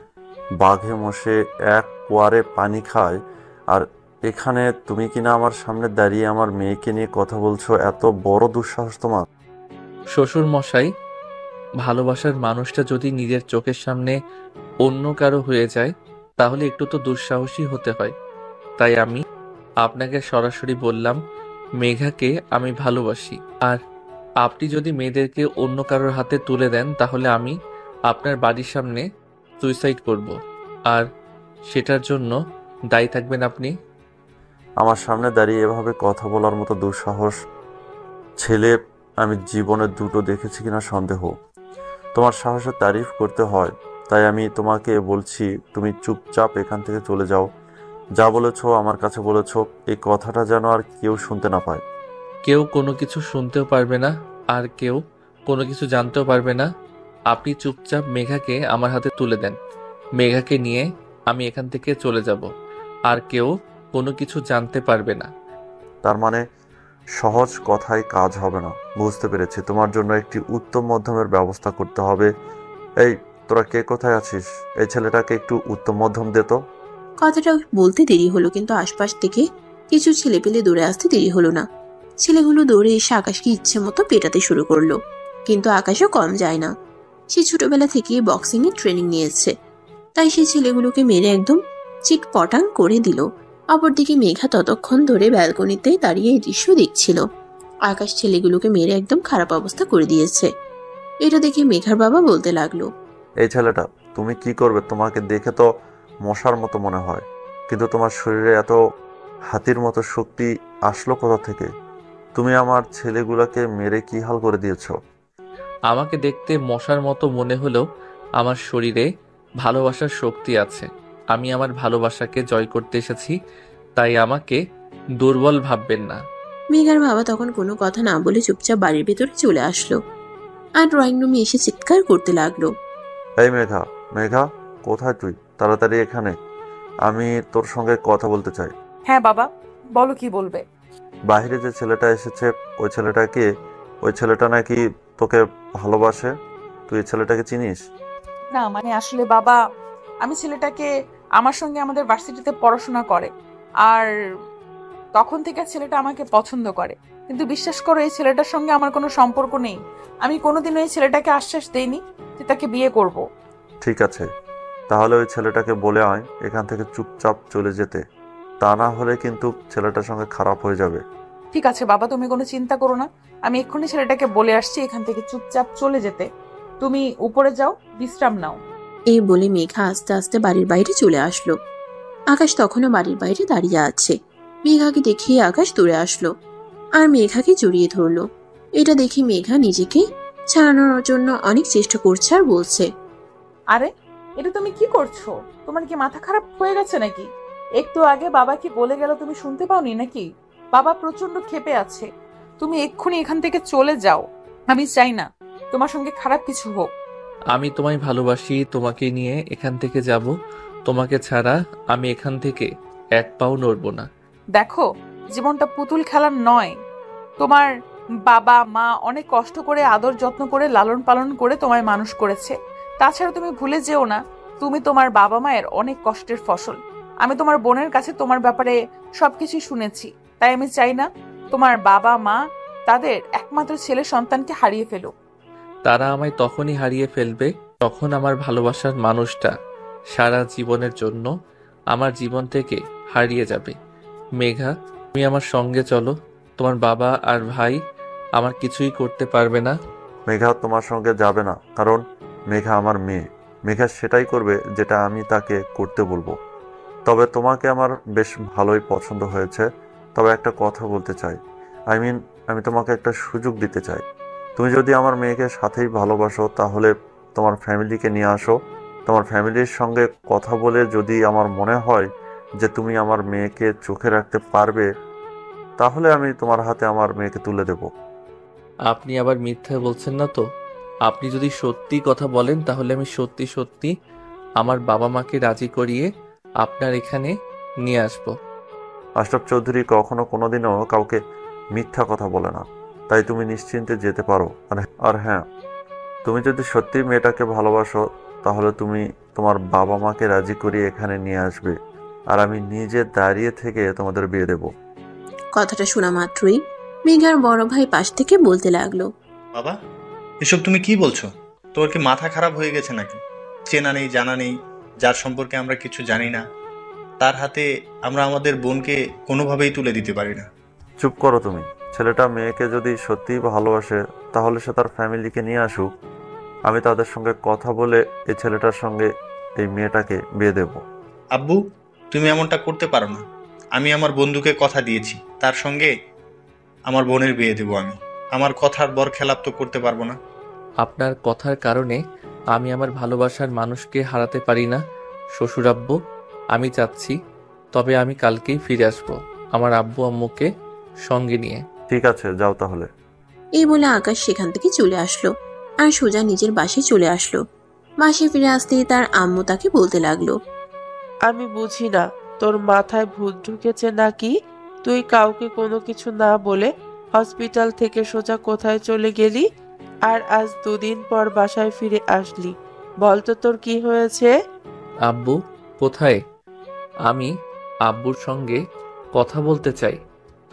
বাঘে মশে এক কুয়ারে পানি খায়, আর এখানে তুমি কিনা আমার সামনে দাঁড়িয়ে আমার মেয়েকে নিয়ে কথা বলছো। এত বড় দুঃসাহস তোমার! শ্বশুর মশাই, ভালোবাসার মানুষটা যদি নিজের চোখের সামনে অন্য কারো হয়ে যায় তাহলে একটু তো দুঃসাহসী হতে হয়। তাই আমি আপনাকে সরাসরি বললাম মেঘাকে আমি ভালোবাসি, আর আপনি যদি মেয়েদেরকে অন্য কারোর হাতে তুলে দেন তাহলে আমি আপনার বাড়ির সামনে সুইসাইড করব, আর সেটার জন্য দায়ী থাকবেন আপনি। আমার সামনে দাঁড়িয়ে এভাবে কথা বলার মতো দুঃসাহস ছেলে আমি জীবনে দুটো দেখেছি কিনা সন্দেহ। তোমার সাহসের তারিফ করতে হয়, তাই আমি তোমাকে বলছি তুমি চুপচাপ এখান থেকে চলে যাও। যা বলেছো আমার কাছে বলেছো, এই কথাটা যেন আর কেউ শুনতে না পায়। কেউ কোনো কিছু শুনতেও পারবে না, আর কেউ কোনো কিছু জানতেও পারবে না। আপনি চুপচাপ মেঘাকে আমার হাতে তুলে দেন। মেঘাকে নিয়ে আমি এখান থেকে চলে যাব, আর কেউ কোনো কিছু জানতে পারবে না। তার মানে সহজ কথায় কাজ হবে না, বুঝতে পেরেছি। তোমার জন্য একটি উত্তম মধ্যমের ব্যবস্থা করতে হবে। এই তোরা কে কোথায় আছিস? এই ছেলেটাকে একটু উত্তম মধ্যম দে তো। কথাটা বলতে দেরি হলো, কিন্তু আশপাশ থেকে কিছু ছেলে পেলে দৌড়ে আসতে দেরি হলো না। ছেলেগুলো দৌড়ে এসে আকাশকে ইচ্ছে মতো পেটাতে শুরু করলো, কিন্তু আকাশও কম যায় না। সে ছোটবেলা থেকে বক্সিং এর ট্রেনিং নিয়েছে, তাই সে ছেলেগুলোকে মেরে একদম চিটপটাং করে দিল। অপরদিকে মেঘা ততক্ষণ ধরে ব্যালকনিতে দাঁড়িয়ে এই দৃশ্য দেখছিল। আকাশ ছেলেগুলোকে মেরে একদম খারাপ অবস্থা করে দিয়েছে। এটা দেখে মেঘার বাবা বলতে লাগলো, এই ছেলেটা তুমি কি করবে? তোমাকে দেখে তো মশার মতো মনে হয়, কিন্তু তোমার শরীরে এত হাতির মতো শক্তি আসলো কোথা থেকে? তুমি আমার ছেলেগুলোকে মেরে কি হাল করে দিয়েছো? আমাকে দেখতে মশার মতো মনে হলেও আমার শরীরে ভালোবাসার শক্তি আছে। আমি আমার ভালোবাসাকে জয় করতে এসেছি, তাই আমাকে দুর্বল ভাববেন না। মেঘার বাবা তখন কোনো কথা না বলে চুপচাপ বাড়ির ভেতরে চলে আসলো, আর ড্রয়িং রুমে এসে চিৎকার করতে লাগলো, এই মেঘা, মেঘা কোথায় তুই? তাড়াতাড়ি এখানে, আমি তোর সঙ্গে কথা বলতে চাই। হ্যাঁ বাবা, বলো কি বলবে। বাইরে যে ছেলেটা এসেছে ওই ছেলেটা কে? ওই ছেলেটা নাকি তোকে ভালোবাসে। তুই এই ছেলেটাকে চিনিস? না মানে আসলে বাবা, আমি ছেলেটাকে আমার সঙ্গে আমাদের ভার্সিটিতে পড়াশোনা করে, আর তখন থেকে ছেলেটা আমাকে পছন্দ করে। কিন্তু বিশ্বাস করো, এই ছেলেটার সঙ্গে আমার কোনো সম্পর্ক নেই। আমি কোনোদিনও এই ছেলেটাকে আশ্বাস দেইনি যে তাকে বিয়ে করব। ঠিক আছে, তাহলে ওই ছেলেটাকে বলে আয় এখান থেকে চুপচাপ চলে যেতে, তা না হলে কিন্তু ছেলেটার সঙ্গে খারাপ হয়ে যাবে। ঠিক আছে বাবা, তুমি কোনো চিন্তা করো না, আমি এক্ষুনি ছেলেটাকে বলে আসছি এখান থেকে চুপচাপ চলে যেতে। তুমি উপরে যাও, বিশ্রাম নাও। এই বলে মেঘা আস্তে আস্তে বাড়ির বাইরে চলে আসলো। আকাশ তখনও বাড়ির বাইরে দাঁড়িয়ে আছে। মেঘাকে দেখিয়ে আকাশ দৌড়ে আসলো আর মেঘাকে জড়িয়ে ধরলো। এটা দেখে মেঘা নিজেকে ছাড়ানোর জন্য অনেক চেষ্টা করছে আর বলছে, আরে এটা তুমি কি করছো? তোমার কি মাথা খারাপ হয়ে গেছে নাকি? একটু আগে বাবা কি বলে গেল তুমি শুনতে পাওনি নাকি? বাবা প্রচন্ড ক্ষেপে আছে। তুমি এক্ষুনি এখান থেকে চলে যাও। আমি চাই না তোমার সঙ্গে খারাপ কিছু হোক। আমি তোমায় ভালোবাসি, তোমাকে নিয়ে এখান থেকে যাব। তোমাকে ছাড়া আমি এখান থেকে এক পাও নড়ব না। দেখো, জীবনটা পুতুল খেলার নয়। তোমার বাবা মা অনেক কষ্ট করে আদর যত্ন করে লালন পালন করে তোমায় মানুষ করেছে। তাছাড়া তুমি ভুলে যেও না, তুমি তোমার বাবা মায়ের অনেক কষ্টের ফসল। আমি তোমার বোনের কাছে তোমার ব্যাপারে সবকিছু শুনেছি। তাই আমি চাই না তোমার বাবা মা তাদের একমাত্র ছেলে সন্তানকে হারিয়ে ফেলো। তারা আমায় তখনই হারিয়ে ফেলবে তখন আমার ভালোবাসার মানুষটা সারা জীবনের জন্য আমার জীবন থেকে হারিয়ে যাবে। মেঘা, তুমি আমার সঙ্গে চলো। তোমার বাবা আর ভাই আমার কিছুই করতে পারবে না। মেঘা তোমার সঙ্গে যাবে না, কারণ মেঘা আমার মেয়ে। মেঘা সেটাই করবে যেটা আমি তাকে করতে বলবো। তবে তোমাকে আমার বেশ ভালোই পছন্দ হয়েছে। তবে একটা কথা বলতে চাই, আমি তোমাকে একটা সুযোগ দিতে চাই। তুমি যদি আমার মেয়েকে সাথেই ভালোবাসো তাহলে তোমার ফ্যামিলিকে নিয়ে আসো। তোমার ফ্যামিলির সঙ্গে কথা বলে যদি আমার মনে হয় যে তুমি আমার মেয়েকে চোখে রাখতে পারবে, তাহলে আমি তোমার হাতে আমার মেয়েকে তুলে দেব। আপনি আবার মিথ্যা বলছেন না তো? আপনি যদি সত্যি কথা বলেন তাহলে আমি সত্যি সত্যি আমার বাবা মাকে রাজি করিয়ে আপনার এখানে নিয়ে আসব। আশরাফ চৌধুরী কখনো কোনোদিনও কাউকে মিথ্যা কথা বলে না, তাই তুমি নিশ্চিন্তে যেতে পারো। আর হ্যাঁ, তুমি যদি সত্যি মেয়েটাকে ভালোবাসো তাহলে তুমি তোমার বাবা মাকে রাজি করিয়ে এখানে নিয়ে আসবে, আর আমি নিজে দাঁড়িয়ে থেকে তোমাদের বিয়ে দেব। কথাটা শোনা মাত্রই মেঘার বড় ভাই পাশ থেকে বলতে লাগলো, বাবা, এসব তুমি কি বলছো? তোর কি মাথা খারাপ হয়ে গেছে নাকি? চেনা নেই জানা নেই, যার সম্পর্কে আমরা কিছু জানি না, তার হাতে আমরা আমাদের বোনকে কোনোভাবেই তুলে দিতে পারি না। চুপ করো তুমি। ছেলেটা মেয়েকে যদি সত্যিই ভালোবাসে তাহলে সে তার ফ্যামিলিকে নিয়ে আসুক। আমি তাদের সঙ্গে কথা বলে এই ছেলেটার সঙ্গে এই মেয়েটাকে বিয়ে দেব। আব্বু, তুমি এমনটা করতে পারো না। আমি আমার বন্ধুকে কথা দিয়েছি, তার সঙ্গে আমার বোনের বিয়ে দেব। আমি আমার কথার বরখেলাপ তো করতে পারবো না। আপনার কথার কারণে আমি আমার ভালোবাসার মানুষকে হারাতে পারি না শ্বশুর আব্বু। আমি চাচ্ছি, তবে আমি কালকেই ফিরে আসব আমার আব্বু আম্মুকে সঙ্গে নিয়ে। ঠিক আছে, যাও তাহলে। এই বলে আকাশ সেখান থেকে চলে আসলো আর সোজা নিজের বাসায় চলে আসলো। বাসায় ফিরে আসতেই তার আম্মু তাকে বলতে লাগলো, আমি বুঝি না, তোর মাথায় ভূত ঢুকেছে নাকি? তুই কাউকে কোনো কিছু না বলে হসপিটাল থেকে সোজা কোথায় চলে গেলি, আর আজ 2 দিন পর বাসায় ফিরে আসলি? বলতো তোর কি হয়েছে? আব্বু কোথায়? আমি আব্বুর সঙ্গে কথা বলতে চাই,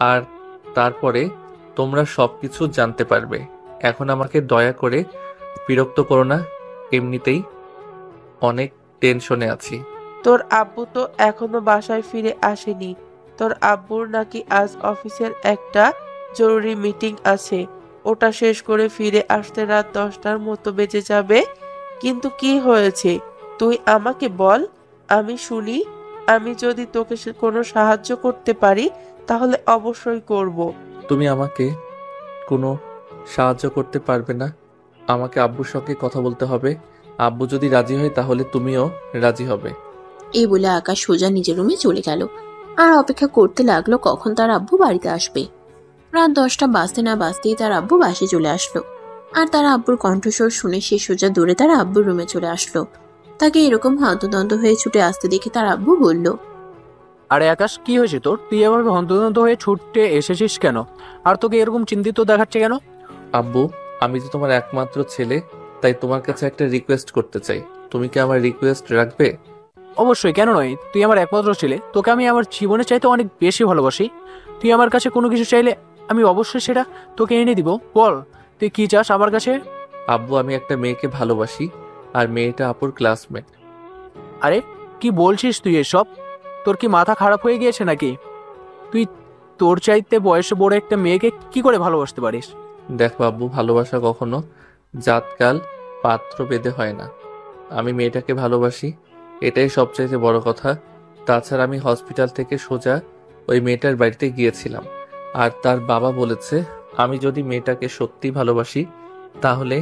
আর তারপরে তোমরা সবকিছু জানতে পারবে। এখন আমাকে দয়া করে বিরক্ত করো না, এমনিতেই অনেক টেনশনে আছি। তোর আব্বু তো এখনো বাসায় ফিরে আসেনি। তোর আব্বুর নাকি আজ অফিসের একটা জরুরি মিটিং আছে। ওটা শেষ করে ফিরে আসতে রাত 10টার মতো বেজে যাবে। কিন্তু কি হয়েছে তুই আমাকে বল, আমি শুনি। আমি যদি তোকে কোনো সাহায্য করতে পারি তাহলে অবশ্যই করব। তুমি আমাকে কোনো সাহায্য করতে পারবে না। আমাকে আব্বুর সঙ্গে কথা বলতে হবে। আব্বু যদি রাজি হয় তাহলে তুমিও রাজি হবে। এই বলে আকাশ সোজা নিজের রুমে চলে গেল আর অপেক্ষা করতে লাগলো কখন তার আব্বু বাড়িতে আসবে। রাত 10টা বাজতে না বাজতেই তার আব্বু বাসে চলে আসলো আর তার আব্বুর কণ্ঠস্বর শুনে সে সোজা দৌড়ে তার আব্বুর রুমে চলে আসলো। তাকে এরকম হন্তদন্ত হয়ে ছুটে আসতে দেখে তার আব্বু বলল, আরে আকাশ, কি হয়েছে তোর? তুই এভাবে হন্তদন্ত হয়ে ছুটতে এসেছিস কেন? আর তোকে এরকম চিন্তিত দেখাচ্ছে কেন? আব্বু, আমি তো তোমার একমাত্র ছেলে, তাই তোমার কাছে একটা রিকোয়েস্ট করতে চাই। তুমি কি আমার রিকোয়েস্ট রাখবে? অবশ্যই, কেন নয়। তুই আমার একমাত্র ছেলে, তোকে আমি আমার জীবনের চাইতে অনেক বেশি ভালোবাসি। তুই আমার কাছে কোনো কিছু চাইলে আমি অবশ্যই সেটা তোকে এনে দিব। বল, তুই কি চাস আমার কাছে? আব্বু, আমি একটা মেয়েকে ভালোবাসি, আর মেয়েটা আপুর ক্লাসমেট। আরে কি বলছিস তুই এসব? তোর কি মাথা খারাপ হয়ে গিয়েছে নাকি? তুই তোর চাইতে বয়সে বড় একটা মেয়েকে কি করে ভালোবাসতে পারিস? দেখো আব্বু, ভালোবাসা কখনো জাতকাল পাত্র ভেদে হয় না। আমি মেয়েটাকে ভালোবাসি, এটাই সবচাইতে বড় কথা। তাছাড়া আমি হসপিটাল থেকে সোজা ওই মেয়েটার বাড়িতে গিয়েছিলাম, আর তার বাবা বলেছে আমি যদি মেয়েটাকে সত্যি ভালোবাসি তাহলে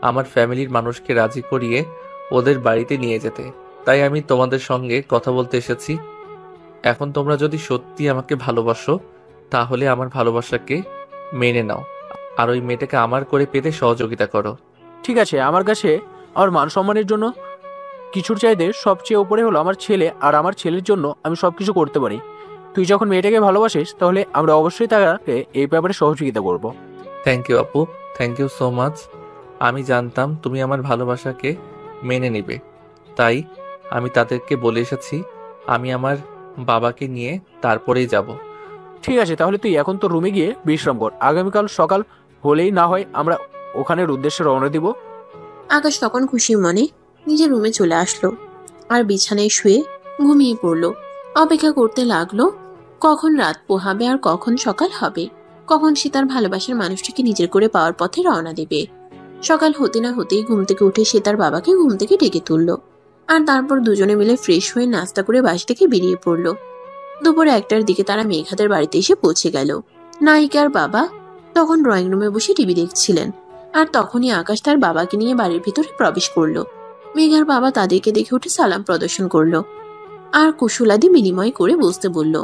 আমার ফ্যামিলির মানুষকে রাজি করিয়ে ওদের বাড়িতে নিয়ে যেতে। তাই আমি তোমাদের সঙ্গে কথা বলতে এসেছি। এখন তোমরা যদি সত্যি আমাকে ভালোবাসো তাহলে আমার ভালোবাসাকে মেনে নাও, আর ওই মেয়েটাকে আমার করে পেতে সহযোগিতা করো। ঠিক আছে, আমার কাছে আমার মান সম্মানের জন্য কিছুর চাইতে সবচেয়ে উপরে হলো আমার ছেলে, আর আমার ছেলের জন্য আমি সবকিছু করতে পারি। তুই যখন মেয়েটাকে ভালোবাসিস তাহলে আমরা অবশ্যই তাকে এই ব্যাপারে সহযোগিতা করব। থ্যাংক ইউ আপু, থ্যাংক ইউ সো মাচ। আমি জানতাম তুমি আমার ভালোবাসাকে মেনে নেবে, তাই আমি তাদেরকে বলে এসেছি আমি আমার বাবাকে নিয়ে তারপরেই যাব। ঠিক আছে, তাহলে তুই এখন তো রুমে গিয়ে বিশ্রাম কর। আগামীকাল সকাল হলেই না হয় আমরা ওখানের উদ্দেশ্যে রওনা দিব। আকাশ তখন খুশি মনে নিজের রুমে চলে আসলো আর বিছানায় শুয়ে ঘুমিয়ে পড়লো। অপেক্ষা করতে লাগলো কখন রাত পোহাবে আর কখন সকাল হবে, কখন সে তার ভালোবাসার মানুষটিকে নিজের করে পাওয়ার পথে রওনা দেবে। সকাল হতে না হতেই ঘুম থেকে উঠে সে তার বাবাকে ঘুম থেকে ডেকে তুললো, আর তারপর দুজনে মিলে ফ্রেশ হয়ে নাস্তা করে বাসা থেকে বেরিয়ে পড়লো। দুপুর 1টার দিকে তারা মেঘাদের বাড়িতে এসে পৌঁছে গেল। নায়িকার বাবা তখন ড্রয়িং রুমে বসে টিভি দেখছিলেন, আর তখনই আকাশ তার বাবাকে নিয়ে বাড়ির ভিতরে প্রবেশ করলো। মেঘার বাবা তাদেরকে দেখে উঠে সালাম প্রদর্শন করলো আর কুশলাদি বিনিময় করে বসতে বলল।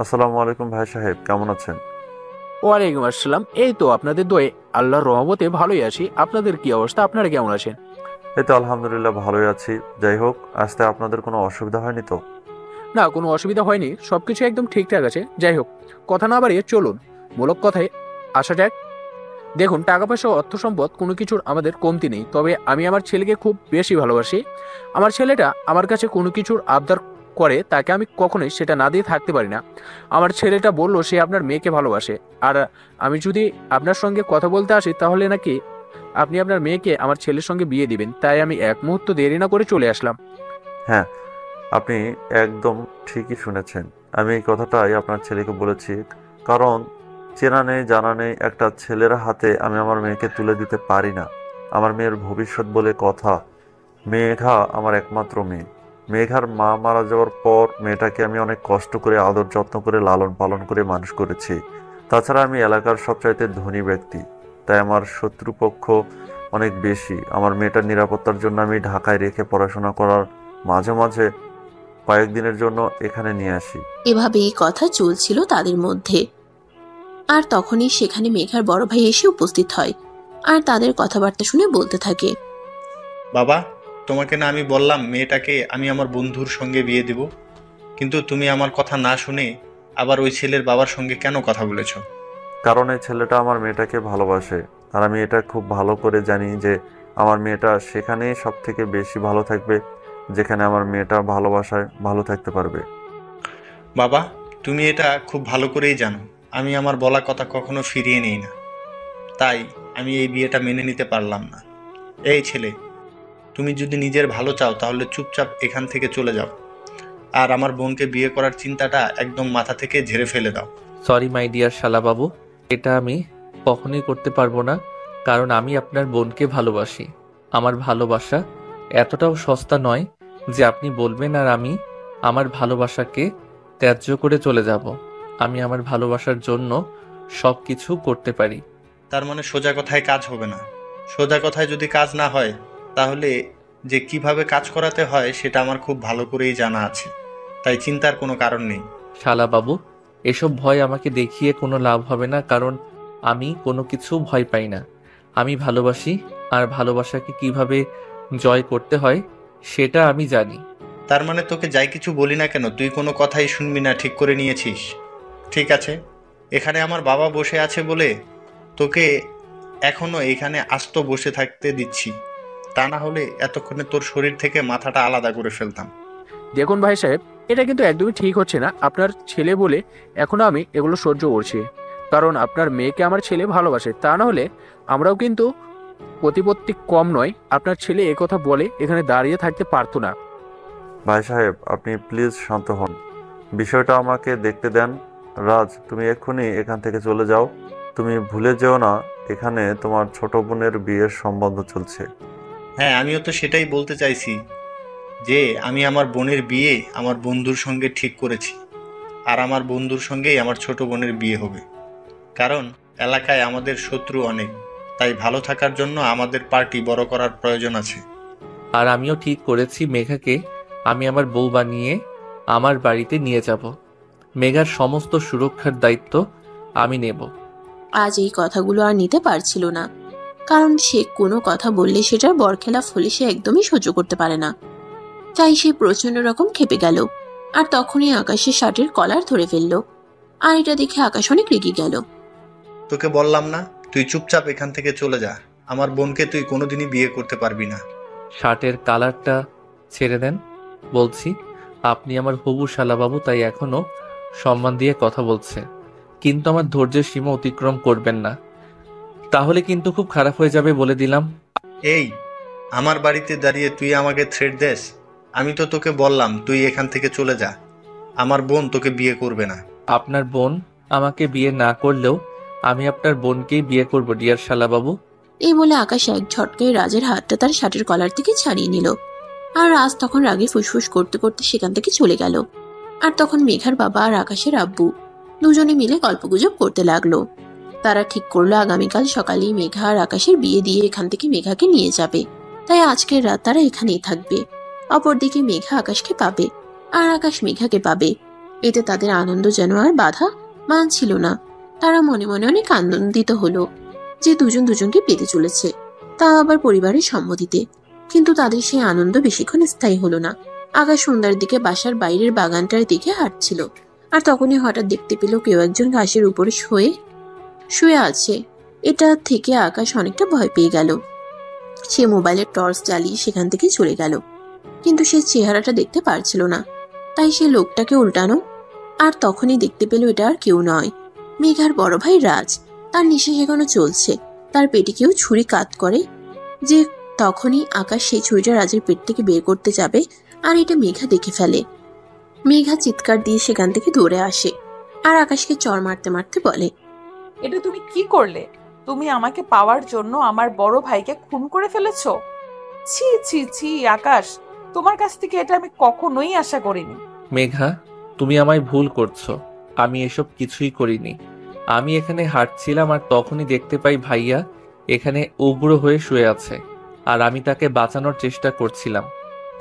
আসসালামু আলাইকুম ভাই সাহেব, কেমন আছেন? ওয়ালাইকুম আসসালাম। এই তো আপনাদের দয়ে আল্লাহর রহমতে ভালোই আছি। আপনাদের কি অবস্থা? আপনারা কেমন আছেন? এই তো আলহামদুলিল্লাহ ভালোই আছি। যাই হোক, আসতে আপনাদের কোনো অসুবিধা হয়নি তো? না, কোনো অসুবিধা হয়নি, সবকিছু একদম ঠিকঠাক আছে। যাই হোক, কথা না বাড়িয়ে চলুন মূলক কথায় আসা যাক। দেখুন, টাকা পয়সা অর্থ সম্পদ কোনো কিছুর আমাদের কমতি নেই, তবে আমি আমার ছেলেকে খুব বেশি ভালোবাসি। আমার ছেলেটা আমার কাছে কোনো কিছুর আবদার করে, তাকে আমি কখনোই সেটা না দিয়ে থাকতে পারি না। আমার ছেলেটা বললো সে আপনার মেয়েকে ভালোবাসে, আর আমি যদি আপনার সঙ্গে কথা বলতে আসি তাহলে নাকি আপনি আপনার মেয়েকে আমার ছেলের সঙ্গে বিয়ে দিবেন। তাই আমি এক মুহূর্ত দেরি না করে চলে আসলাম। হ্যাঁ, আপনি একদম ঠিকই শুনেছেন। আমি এই কথাটাই আপনার ছেলেকে বলেছি, কারণ চেনা নেই জানা নেই একটা ছেলের হাতে আমি আমার মেয়েকে তুলে দিতে পারি না। আমার মেয়ের ভবিষ্যৎ বলে কথা। মেঘা আমার একমাত্র মেয়ে। মেঘার মা মারা যাওয়ার পর মেয়েটাকে আমি অনেক কষ্ট করে আদর যত্ন করে লালন পালন করে মানুষ করেছি। তাছাড়া আমি এলাকার সবচাইতে ধনী ব্যক্তি, তাই আমার শত্রুপক্ষ অনেক বেশি। আমার মেয়েটার নিরাপত্তার জন্য আমি ঢাকায় রেখে পড়াশোনা করার মাঝে মাঝে কয়েকদিনের জন্য এখানে নিয়ে আসি। এভাবে এই কথা চলছিল তাদের মধ্যে, আর তখনই সেখানে মেঘার বড় ভাই এসে উপস্থিত হয় আর তাদের কথাবার্তা শুনে বলতে থাকে। বাবা, তোমাকে না আমি বললাম মেয়েটাকে আমি আমার বন্ধুর সঙ্গে বিয়ে দেব, কিন্তু তুমি আমার কথা না শুনে আবার ওই ছেলের বাবার সঙ্গে কেন কথা বলেছো? কারণ এই ছেলেটা আমার মেয়েটাকে ভালোবাসে, আর আমি এটা খুব ভালো করে জানি যে আমার মেয়েটা সেখানেই সব থেকে বেশি ভালো থাকবে যেখানে আমার মেয়েটা ভালোবাসায় ভালো থাকতে পারবে। বাবা, তুমি এটা খুব ভালো করেই জানো আমি আমার বলা কথা কখনো ফিরিয়ে নিই না, তাই আমি এই বিয়েটা মেনে নিতে পারলাম না। এই ছেলে, তুমি যদি নিজের ভালো চাও তাহলে চুপচাপ এখান থেকে চলে যাও, আর আমার বোনকে বিয়ে করার চিন্তাটা একদম মাথা থেকে ঝেড়ে ফেলে দাও। সরি মাই ডিয়ার শালাবাবু, এটা আমি কখনোই করতে পারবো না, কারণ আমি আপনার বোনকে ভালোবাসি। আমার ভালোবাসা এতটাও সস্তা নয় যে আপনি বলবেন আর আমি আমার ভালোবাসাকে ত্যায্য করে চলে যাব। আমি আমার ভালোবাসার জন্য সব কিছু করতে পারি। তার মানে সোজা কথায় কাজ হবে না? সোজা কথায় যদি কাজ না হয় তাহলে যে কিভাবে কাজ করাতে হয় সেটা আমার খুব ভালো করেই জানা আছে, তাই চিন্তার কোনো কারণ নেই। শালাবাবু, এসব ভয় আমাকে দেখিয়ে কোনো লাভ হবে না, কারণ আমি কোনো কিছু ভয় পাই না। আমি ভালোবাসি, আর ভালোবাসাকে কিভাবে জয় করতে হয় সেটা আমি জানি। তার মানে তোকে যাই কিছু বলি না কেন তুই কোনো কথাই শুনবি না, ঠিক করে নিয়েছিস? ঠিক আছে, এখানে আমার বাবা বসে আছে বলে তোকে এখনো এখানে আস্ত বসে থাকতে দিচ্ছি, তা না হলে এতক্ষণে তোর শরীর থেকে মাথাটা আলাদা করে ফেলতাম। দেখুন ভাই সাহেব, এটা কিন্তু একদমই ঠিক হচ্ছে না। আপনার ছেলে বলে এখনো আমি এগুলো সহ্য করছি, কারণ আপনার মেয়েকে আমার ছেলে ভালোবাসে। তা না হলে আমরাও কিন্তু প্রতিপত্তি কম নয়। আপনার ছেলে একথা বলে এখানে দাঁড়িয়ে থাকতে পারতো না। ভাই সাহেব, আপনি প্লিজ শান্ত হন, বিষয়টা আমাকে দেখতে দেন। রাজ, তুমি এক্ষুনি এখান থেকে চলে যাও। তুমি ভুলে যেও না এখানে তোমার ছোট বোনের বিয়ের সম্বন্ধ চলছে। হ্যাঁ, আমিও তো সেটাই বলতে চাইছি যে আমি আমার বোনের বিয়ে আমার বন্ধুর সঙ্গে ঠিক করেছি, আর আমার বন্ধুর সঙ্গেই আমার ছোট বোনের বিয়ে হবে। কারণ এলাকায় আমাদের শত্রু অনেক, তাই ভালো থাকার জন্য আমাদের পার্টি বড় করার প্রয়োজন আছে। আর আমিও ঠিক করেছি মেঘাকে আমি আমার বউ বানিয়ে আমার বাড়িতে নিয়ে যাব। মেঘার সমস্ত সুরক্ষার দায়িত্ব আমি নেব। আজ এই কথাগুলো আর নিতে পারছিল না, কারণ সে কোনো কথা বললে সেটার বরখেলাফ হলে সে একদমই সহ্য করতে পারে না। তাই সে প্রচন্ড রকম ক্ষেপে গেল, আর তখনই আকাশের শার্টের কলার ধরে ফেলল। আর এটা দেখে আকাশ অনেক রেগে গেল। তোকে বললাম না তুই চুপচাপ এখান থেকে চলে যা, আমার বোনকে তুই কোনোদিনই বিয়ে করতে পারবি না। শার্টের কালারটা ছেড়ে দেন বলছি। আপনি আমার হবু শালাবাবু, তাই এখনো সম্মান দিয়ে কথা বলছে, কিন্তু আমার ধৈর্যের সীমা অতিক্রম করবেন না, তাহলে কিন্তু খুব খারাপ হয়ে যাবে বলে দিলাম। এই আমার বাড়িতে দাঁড়িয়ে তুই আমাকে থ্রেট দেস? আমি তো তোকে বললাম তুই এখান থেকে চলে যা, আমার বোন তোকে বিয়ে করবে না। আপনার বোন আমাকে বিয়ে না করলেও আমি আপনার বোনকেই বিয়ে করব ডিয়ার শালাবাবু। এই বলে আকাশ এক ঝটকায় রাজের হাতটা তার শার্টের কলার থেকে ছাড়িয়ে নিল। আর রাজ তখন রাগে ফুসফুস করতে করতে সেখান থেকে চলে গেল। আর তখন মেঘার বাবা আর আকাশের আব্বু দুজনে মিলে গল্পগুজব করতে লাগলো। তারা ঠিক করলো আগামীকাল সকালেই মেঘা আর আকাশের বিয়ে দিয়ে এখান থেকে মেঘাকে নিয়ে যাবে, তাই আজকের রাত তারা এখানেই থাকবে। অপরদিকে মেঘা আকাশকে পাবে আর আকাশ মেঘাকে পাবে, এতে তাদের আনন্দ যেন আর বাধা মানছিল না। তারা মনে মনে অনেক আনন্দিত হলো যে দুজন দুজনকে পেতে চলেছে, তা আবার পরিবারের সম্মতিতে। কিন্তু তাদের সেই আনন্দ বেশিক্ষণ স্থায়ী হলো না। আকাশ সন্ধ্যার দিকে বাসার বাইরের বাগানটার দিকে হাঁটছিল, আর তখনই হঠাৎ দেখতে পেল কেউ একজন ঘাসের উপরে শুয়ে আছে। এটা থেকে আকাশ অনেকটা ভয় পেয়ে গেল। সে মোবাইলের টর্চ জ্বালিয়ে সেখান থেকে চলে গেল, কিন্তু সে চেহারাটা দেখতে পারছিল না, তাই সে লোকটাকে উল্টানো। আর তখনই দেখতে পেল এটা আর কেউ নয়, মেঘার বড় ভাই রাজ। তার নিঃশ্বাস এখনো চলছে, তার পেটে কেউ ছুরি কাত করে যে তখনই আকাশ সেই ছুরিটা রাজের পেট থেকে বের করতে যাবে, আর এটা মেঘা দেখে ফেলে। মেঘা চিৎকার দিয়ে সেখান থেকে দৌড়ে আসে আর আকাশকে চড় মারতে মারতে বলে, এটা তুমি কি করলে? তুমি আমাকে পাওয়ার জন্য আমার বড় ভাইকে খুন করে ফেলেছো। ছি ছি ছি আকাশ, তোমার কাছ থেকে এটা আমি কখনোই আশা করিনি। মেঘা, তুমি আমায় ভুল করছো, আমি এসব কিছুই করিনি। আমি এখানে হাঁটছিলাম আর তখনই দেখতে পাই ভাইয়া এখানে উগ্র হয়ে শুয়ে আছে, আর আমি তাকে বাঁচানোর চেষ্টা করছিলাম,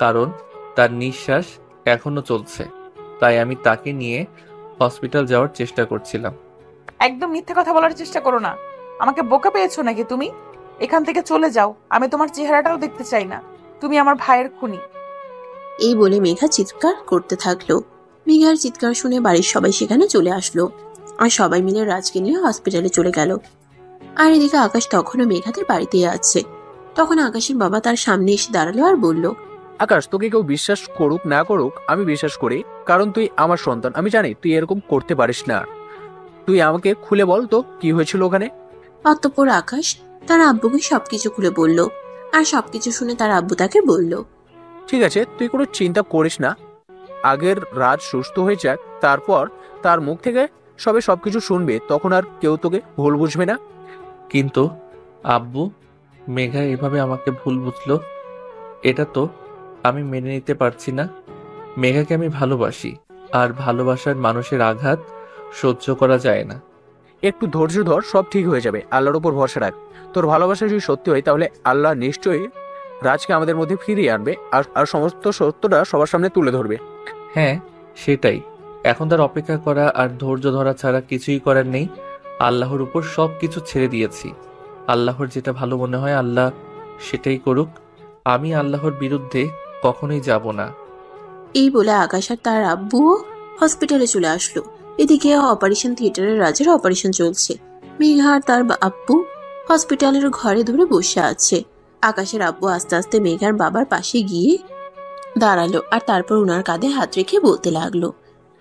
কারণ তার নিঃশ্বাস এখনো চলছে, তাই আমি তাকে নিয়ে হসপিটাল যাওয়ার চেষ্টা করছিলাম। একদম মিথ্যে কথা বলার চেষ্টা করো না। আমাকে বোকা পেয়েছো নাকি তুমি? এখান থেকে চলে যাও, আমি তোমার চেহারাটাও দেখতে চাই না। তুমি আমার ভাইয়ের খুনি। এই বলে মেঘা চিৎকার করতে থাকলো। মেঘার চিৎকার শুনে বাড়ির সবাই সেখানে চলে আসলো, আর সবাই মিলে রাজকে নিয়ে হসপিটালে চলে গেল। আর এদিকে আকাশ তখনও মেঘাদের বাড়িতেই আছে। তখন আকাশের বাবা তার সামনে এসে দাঁড়ালো আর বলল, আকাশ, তোকে কেউ বিশ্বাস করুক না করুক আমি বিশ্বাস করি, কারণ তুই আমার সন্তান। আমি জানি তুই এরকম করতে পারিস না। তুই আমাকে খুলে বল তো কি হয়েছিল ওখানে। অতঃপর আকাশ তার আব্বুকে সবকিছু খুলে বলল, আর সবকিছু শুনে তার আব্বু তাকে বলল, ঠিক আছে, তুই কোনো চিন্তা করিস না, আগের রাজ সুস্থ হয়ে যাক, তারপর তার মুখ থেকে সবকিছু শুনবে, তখন আর কেউ তোকে ভুল বুঝবে না। কিন্তু আব্বু, মেঘা এভাবে আমাকে ভুল বুঝলো, এটা তো আমি মেনে নিতে পারছি না। মেঘাকে আমি ভালোবাসি, আর ভালোবাসার মানুষের আঘাত সহ্য করা যায় না। একটু ধৈর্য ধর, সব ঠিক হয়ে যাবে, আল্লাহর উপর ভরসা রাখ। তোর ভালোবাসা যদি সত্যি হয় তাহলে আল্লাহ নিশ্চয়ই রাজকে আমাদের মধ্যে ফিরিয়ে আনবে, আর সমস্ত সত্যটা সবার সামনে তুলে ধরবে। হ্যাঁ, সেটাই। এখন তার অপেক্ষা করা আর ধৈর্য ধরা ছাড়া কিছুই করার নেই। আল্লাহর উপর সব কিছু ছেড়ে দিয়েছি। আল্লাহর যেটা ভালো মনে হয় আল্লাহ সেটাই করুক। আমি আল্লাহর বিরুদ্ধে কখনোই যাব না। এই বলে আকাশ আর তার আব্বু হসপিটালে চলে আসলো। এদিকে অপারেশন থিয়েটারে রাজের অপারেশন চলছে। মেঘা আর তার আব্বু হসপিটালের ঘরে ধরে বসে আছে। আকাশের আব্বু আস্তে আস্তে মেঘার বাবার পাশে গিয়ে দাঁড়ালো, আর তারপর উনার কাঁধে হাত রেখে বলতে লাগলো,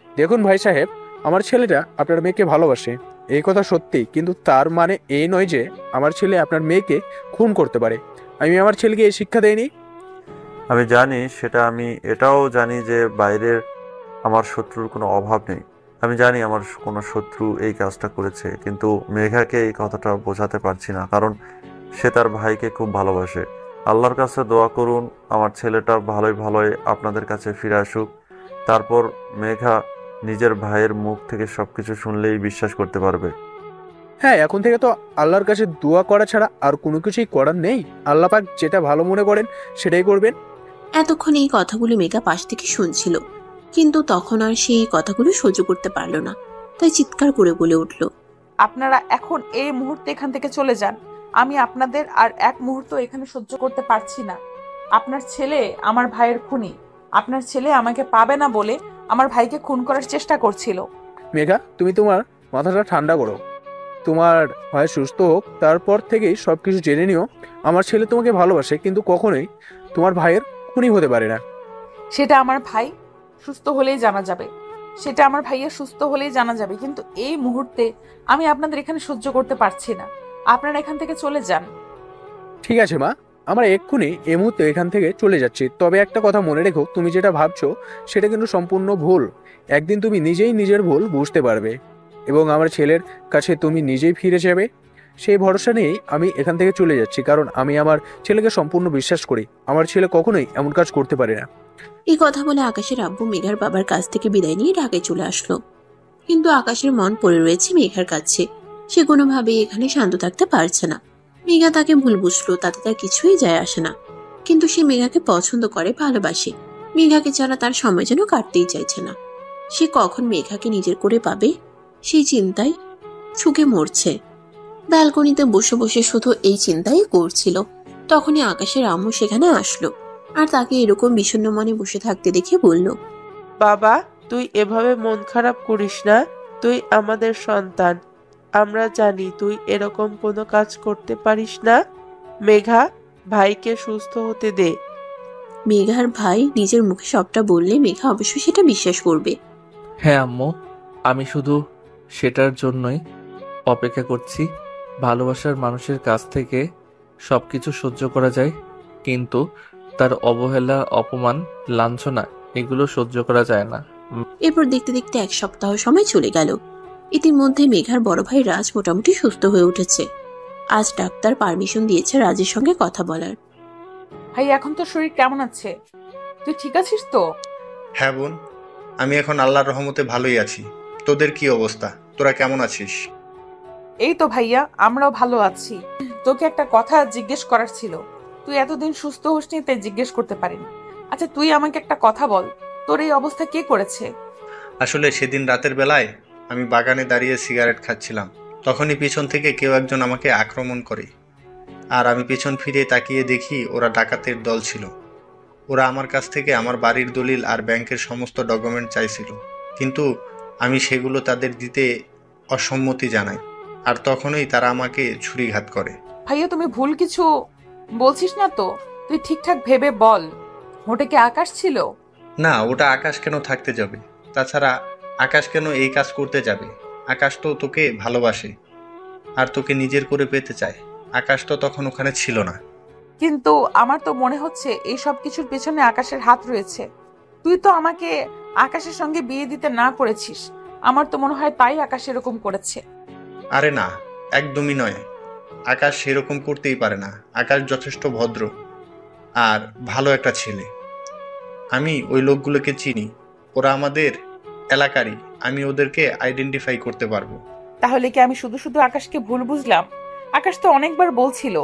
দেখুন ভাই সাহেব, আমার ছেলেটা আপনার মেয়েকে ভালোবাসে, এই কথা সত্যি, কিন্তু তার মানে এই নয় যে আমার ছেলে আপনার মেয়েকে খুন করতে পারে। আমি আমার ছেলেকে এই শিক্ষা দেইনি। আমি জানি সেটা, আমি এটাও জানি যে বাইরের আমার শত্রুর কোনো অভাব নেই। আমি জানি আমার কোনো শত্রু এই কাজটা করেছে, কিন্তু মেঘাকে এই কথাটা বোঝাতে পারছি না, কারণ সে তার ভাইকে খুব ভালোবাসে। আল্লাহর কাছে দোয়া করুন আমার ছেলেটা ভালোই আপনাদের কাছে ফিরে আসুক, তারপর মেঘা নিজের ভাইয়ের মুখ থেকে সবকিছু শুনলেই বিশ্বাস করতে পারবে। হ্যাঁ, এখন থেকে তো আল্লাহর কাছে দোয়া করা ছাড়া আর কোনো কিছুই করার নেই। আল্লাহ পাক যেটা ভালো মনে করেন সেটাই করবেন। এতক্ষণ এই কথাগুলো মেঘা পাশ থেকে শুনছিল, কিন্তু তখন আর সে এই কথাগুলো সহ্য করতে পারল না, তাই চিৎকার করে বলে উঠল, আপনারা এখন এই মুহূর্তে এখান থেকে চলে যান। আমি আপনাদের আর এক মুহূর্ত এখানে সহ্য করতে পারছি না। আপনার ছেলে আমার ভাইয়ের খুনি। আপনার ছেলে আমাকে পাবে না বলে আমার ভাইকে খুন করার চেষ্টা করছিল। মেঘা, তুমি তোমার মাথাটা ঠান্ডা করো। তোমার ভাই সুস্থ হোক, তারপর থেকেই সব কিছু জেনে নিও। আমার ছেলে তোমাকে ভালোবাসে, কিন্তু কখনোই তোমার ভাইয়ের খুনি হতে পারে না। সেটা আমার ভাই সুস্থ হলেই জানা যাবে। সেটা আমার ভাইয়া সুস্থ হলেই জানা যাবে। কিন্তু এই মুহূর্তে আমি আপনাদের এখানে সহ্য করতে পারছি না। আপনারা এখান থেকে চলে যান। ঠিক আছে মা, আমরা এক্ষুনি এই মুহূর্তে এখান থেকে চলে যাচ্ছি। তবে একটা কথা মনে রেখো, তুমি যেটা ভাবছো সেটা কিন্তু সম্পূর্ণ ভুল। একদিন তুমি নিজেই নিজের ভুল বুঝতে পারবে এবং আমার ছেলের কাছে তুমি নিজেই ফিরে যাবে। সেই ভরসা নিয়েই আমি এখান থেকে চলে যাচ্ছি, কারণ আমি আমার ছেলেকে সম্পূর্ণ বিশ্বাস করি। আমার ছেলে কখনোই এমন কাজ করতে পারে না। এই কথা বলে আকাশের আব্বু মেঘার বাবার কাছ থেকে বিদায় নিয়ে ঢাকায় চলে আসলো। কিন্তু আকাশের মন পড়ে রয়েছে মেঘার কাছে। সে কোনোভাবেই এখানে শান্ত থাকতে পারছে না। মেঘা তাকে ভুল বুঝলো, তাতে তার কিছুই যায় আসে না। কিন্তু সে মেঘাকে পছন্দ করে, ভালোবাসে। মেঘাকে ছাড়া তার সময় যেন কাটতেই চাইছে না। সে কখন মেঘাকে নিজের করে পাবে সেই চিন্তায় সুখে মরছে। ব্যালকনিতে বসে বসে শুধু এই চিন্তাই করছিল। তখনই আকাশের আম্মু সেখানে আসলো আর তাকে এরকম বিষণ্ণ মনে বসে থাকতে দেখে বলল, বাবা, তুই এভাবে মন খারাপ করিস না। তুই আমাদের সন্তান। আমরা জানি তুই এরকম কোনো কাজ করতে পারিস না। মেঘা, ভাইকে সুস্থ হতে দে। মেঘার ভাই নিজের মুখে সবটা বললে মেঘা অবশ্যই সেটা বিশ্বাস করবে। হ্যাঁ আম্মু, আমি শুধু সেটার জন্যই অপেক্ষা করছি। ভালোবাসার মানুষের কাছ থেকে সবকিছু সহ্য করা যায়, কিন্তু তার অবহেলা, অপমান, লাঞ্ছনা এগুলো সহ্য করা যায় না। এরপর দেখতে দেখতে এক সপ্তাহ সময় চলে গেল। ইতিমধ্যে মেঘার বড় ভাই রাজ মোটামুটি সুস্থ হয়ে উঠেছে। আজ ডাক্তার পারমিশন দিয়েছে রাজের সঙ্গে কথা বলার। ভাই, এখন তো শরীর কেমন আছে? তুই ঠিক আছিস তো? হ্যাঁ বোন, আমি এখন আল্লাহর রহমতে ভালোই আছি। তোদের কি অবস্থা? তোরা কেমন আছিস? এই তো ভাইয়া, আমরাও ভালো আছি। তোকে একটা কথা জিজ্ঞেস করার ছিল। তুই এতদিন সুস্থ হসনি তাই জিজ্ঞেস করতে পারিনি। আচ্ছা, তুই আমাকে একটা কথা বল, তোর এই অবস্থা কে করেছে? আসলে সেদিন রাতের বেলায় আমি বাগানে দাঁড়িয়ে সিগারেট খাচ্ছিলাম। তখনই পিছন থেকে কেউ একজন আমাকে আক্রমণ করে, আর আমি পিছন ফিরে তাকিয়ে দেখি ওরা ডাকাতের দল ছিল। ওরা আমার কাছ থেকে আমার বাড়ির দলিল আর ব্যাংকের সমস্ত ডকুমেন্ট চাইছিল, কিন্তু আমি সেগুলো তাদের দিতে অসম্মতি জানাই, আর তখনই তারা আমাকে ছুরিঘাত করে। ভাইয়া, তুমি ভুল কিছু বলছিস না তো? তুই ঠিকঠাক ভেবে বল, ওটা কি আকাশ ছিল? না, ওটা আকাশ কেন থাকতে যাবে? তাছাড়া আকাশ কেন এই কাজ করতে যাবে? আকাশ তো তোকে ভালোবাসে আর তোকে নিজের করে পেতে চায়। আকাশ তো তখন ওখানে ছিল না। কিন্তু আমার তো মনে হচ্ছে এই সব কিছুর পেছনে আকাশের হাত রয়েছে। তুই তো আমাকে আকাশের সঙ্গে বিয়ে দিতে না করেছিস। আমার তো মনে হয় তাই আকাশ এরকম করেছে। আরে না, একদমই নয়। আকাশ সেরকম করতেই পারে না। আকাশ যথেষ্ট ভদ্র আর ভালো একটা ছেলে। আমি ওই লোকগুলোকে চিনি, ওরা আমাদের এলাকারই। আমি ওদেরকে আইডেন্টিফাই করতে পারবো। তাহলে কি আমি শুধু শুধু আকাশকে ভুল বুঝলাম? আকাশ তো অনেকবার বলছিল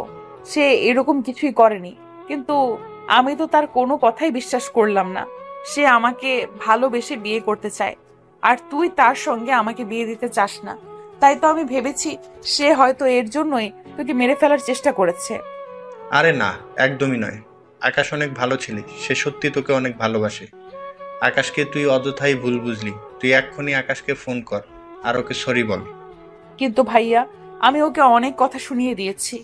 সে এরকম কিছুই করেনি, কিন্তু আমি তো তার কোনো কথাই বিশ্বাস করলাম না। সে আমাকে ভালোবেসে বিয়ে করতে চায়, আর তুই তার সঙ্গে আমাকে বিয়ে দিতে চাস না। তাই তো আমি ভেবেছি সে হয়তো এর জন্যই তোকে মেরে ফেলার চেষ্টা করেছে। আরে না, একদমই নয়। আকাশ অনেক ভালো ছেলে, সে সত্যি তোকে অনেক ভালোবাসে। আকাশকে তুই অযথাই ভুল বুঝলি। তুই এক্ষুনি আকাশকে ফোন কর আর ওকে সরি বল। কিন্তু ভাইয়া, আমি ওকে অনেক কথা শুনিয়ে দিয়েছি।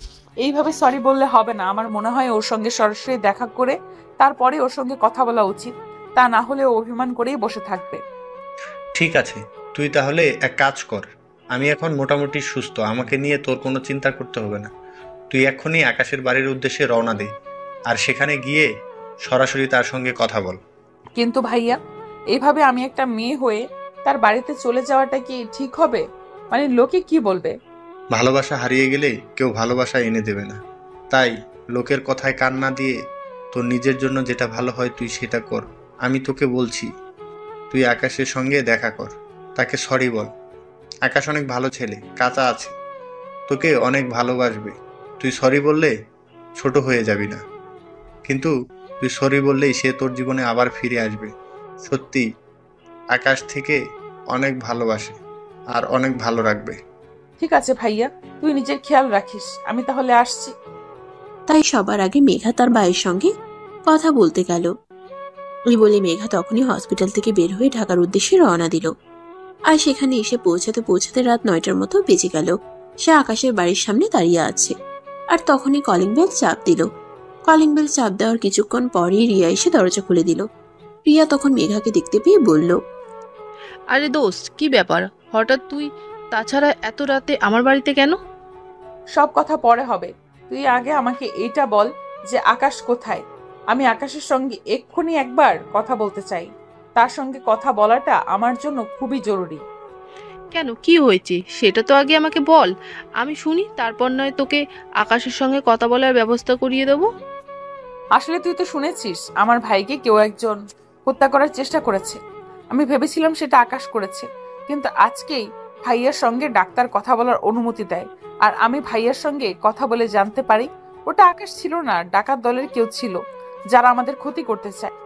এইভাবে সরি বললে হবে না। আমার মনে হয় ওর সঙ্গে সরাসরি দেখা করে তারপরে ওর সঙ্গে কথা বলা উচিত। তা না হলে ও অভিমান করেই বসে থাকবে। ঠিক আছে, তুই তাহলে এক কাজ কর। আমি এখন মোটামুটি সুস্থ, আমাকে নিয়ে তোর কোনো চিন্তা করতে হবে না। তুই এক্ষুনি আকাশের বাড়ির উদ্দেশ্যে রওনা দে, আর সেখানে গিয়ে সরাসরি তার সঙ্গে কথা বল। কিন্তু ভাইয়া, এইভাবে আমি একটা মেয়ে হয়ে তার বাড়িতে চলে যাওয়াটা কি ঠিক হবে? মানে লোকে কি বলবে? ভালোবাসা হারিয়ে গেলে কেউ ভালোবাসা এনে দেবে না। তাই লোকের কথায় কান না দিয়ে তোর নিজের জন্য যেটা ভালো হয় তুই সেটা কর। আমি তোকে বলছি, তুই আকাশের সঙ্গে দেখা কর, তাকে সরি বল। আকাশ অনেক ভালো ছেলে, কাঁচা আছে, তোকে অনেক ভালোবাসবে। তুই সরি বললে ছোট হয়ে যাবি না। কিন্তু তুই সরি বললেই সে তোর জীবনে আবার ফিরে আসবে। সত্যি, আকাশ থেকে অনেক ভালোবাসে আর অনেক ভালো রাখবে। ঠিক আছে ভাইয়া, তুই নিজের খেয়াল রাখিস, আমি তাহলে আসছি। তাই সবার আগে মেঘা তার ভাইয়ের সঙ্গে কথা বলতে গেল। এই বলে মেঘা তখনই হসপিটাল থেকে বের হয়ে ঢাকার উদ্দেশ্যে রওনা দিল। আর সেখানে এসে পৌঁছাতে পৌঁছাতে রাত 9টার মতো বেজে গেল। সে আকাশের বাড়ির সামনে দাঁড়িয়ে আছে, আর তখনই কলিং বেল চাপ দিল। কলিং বেল চাপ দেওয়ার কিছুক্ষণ পরেই রিয়া এসে দরজা খুলে দিল। রিয়া তখন মেঘাকে দেখতে পেয়ে বলল, আরে দোস্ত, কি ব্যাপার হঠাৎ তুই? তাছাড়া এত রাতে আমার বাড়িতে কেন? সব কথা পরে হবে, তুই আগে আমাকে এইটা বল যে আকাশ কোথায়। আমি আকাশের সঙ্গে এক্ষুনি একবার কথা বলতে চাই। তার সঙ্গে কথা বলাটা আমার জন্য খুবই জরুরি। কেন, কি হয়েছে সেটা তো আগে আমাকে বল, আমি শুনি, তারপর নয় তোকে আকাশের সঙ্গে কথা বলার ব্যবস্থা করিয়ে দেবো। আসলে তুই তো শুনেছিস আমার ভাইকে কেউ একজন হত্যা করার চেষ্টা করেছে। আমি ভেবেছিলাম সেটা আকাশ করেছে, কিন্তু আজকেই ভাইয়ার সঙ্গে ডাক্তার কথা বলার অনুমতি দেয়, আর আমি ভাইয়ার সঙ্গে কথা বলে জানতে পারি ওটা আকাশ ছিল না, ডাকাত দলের কেউ ছিল যারা আমাদের ক্ষতি করতে চায়।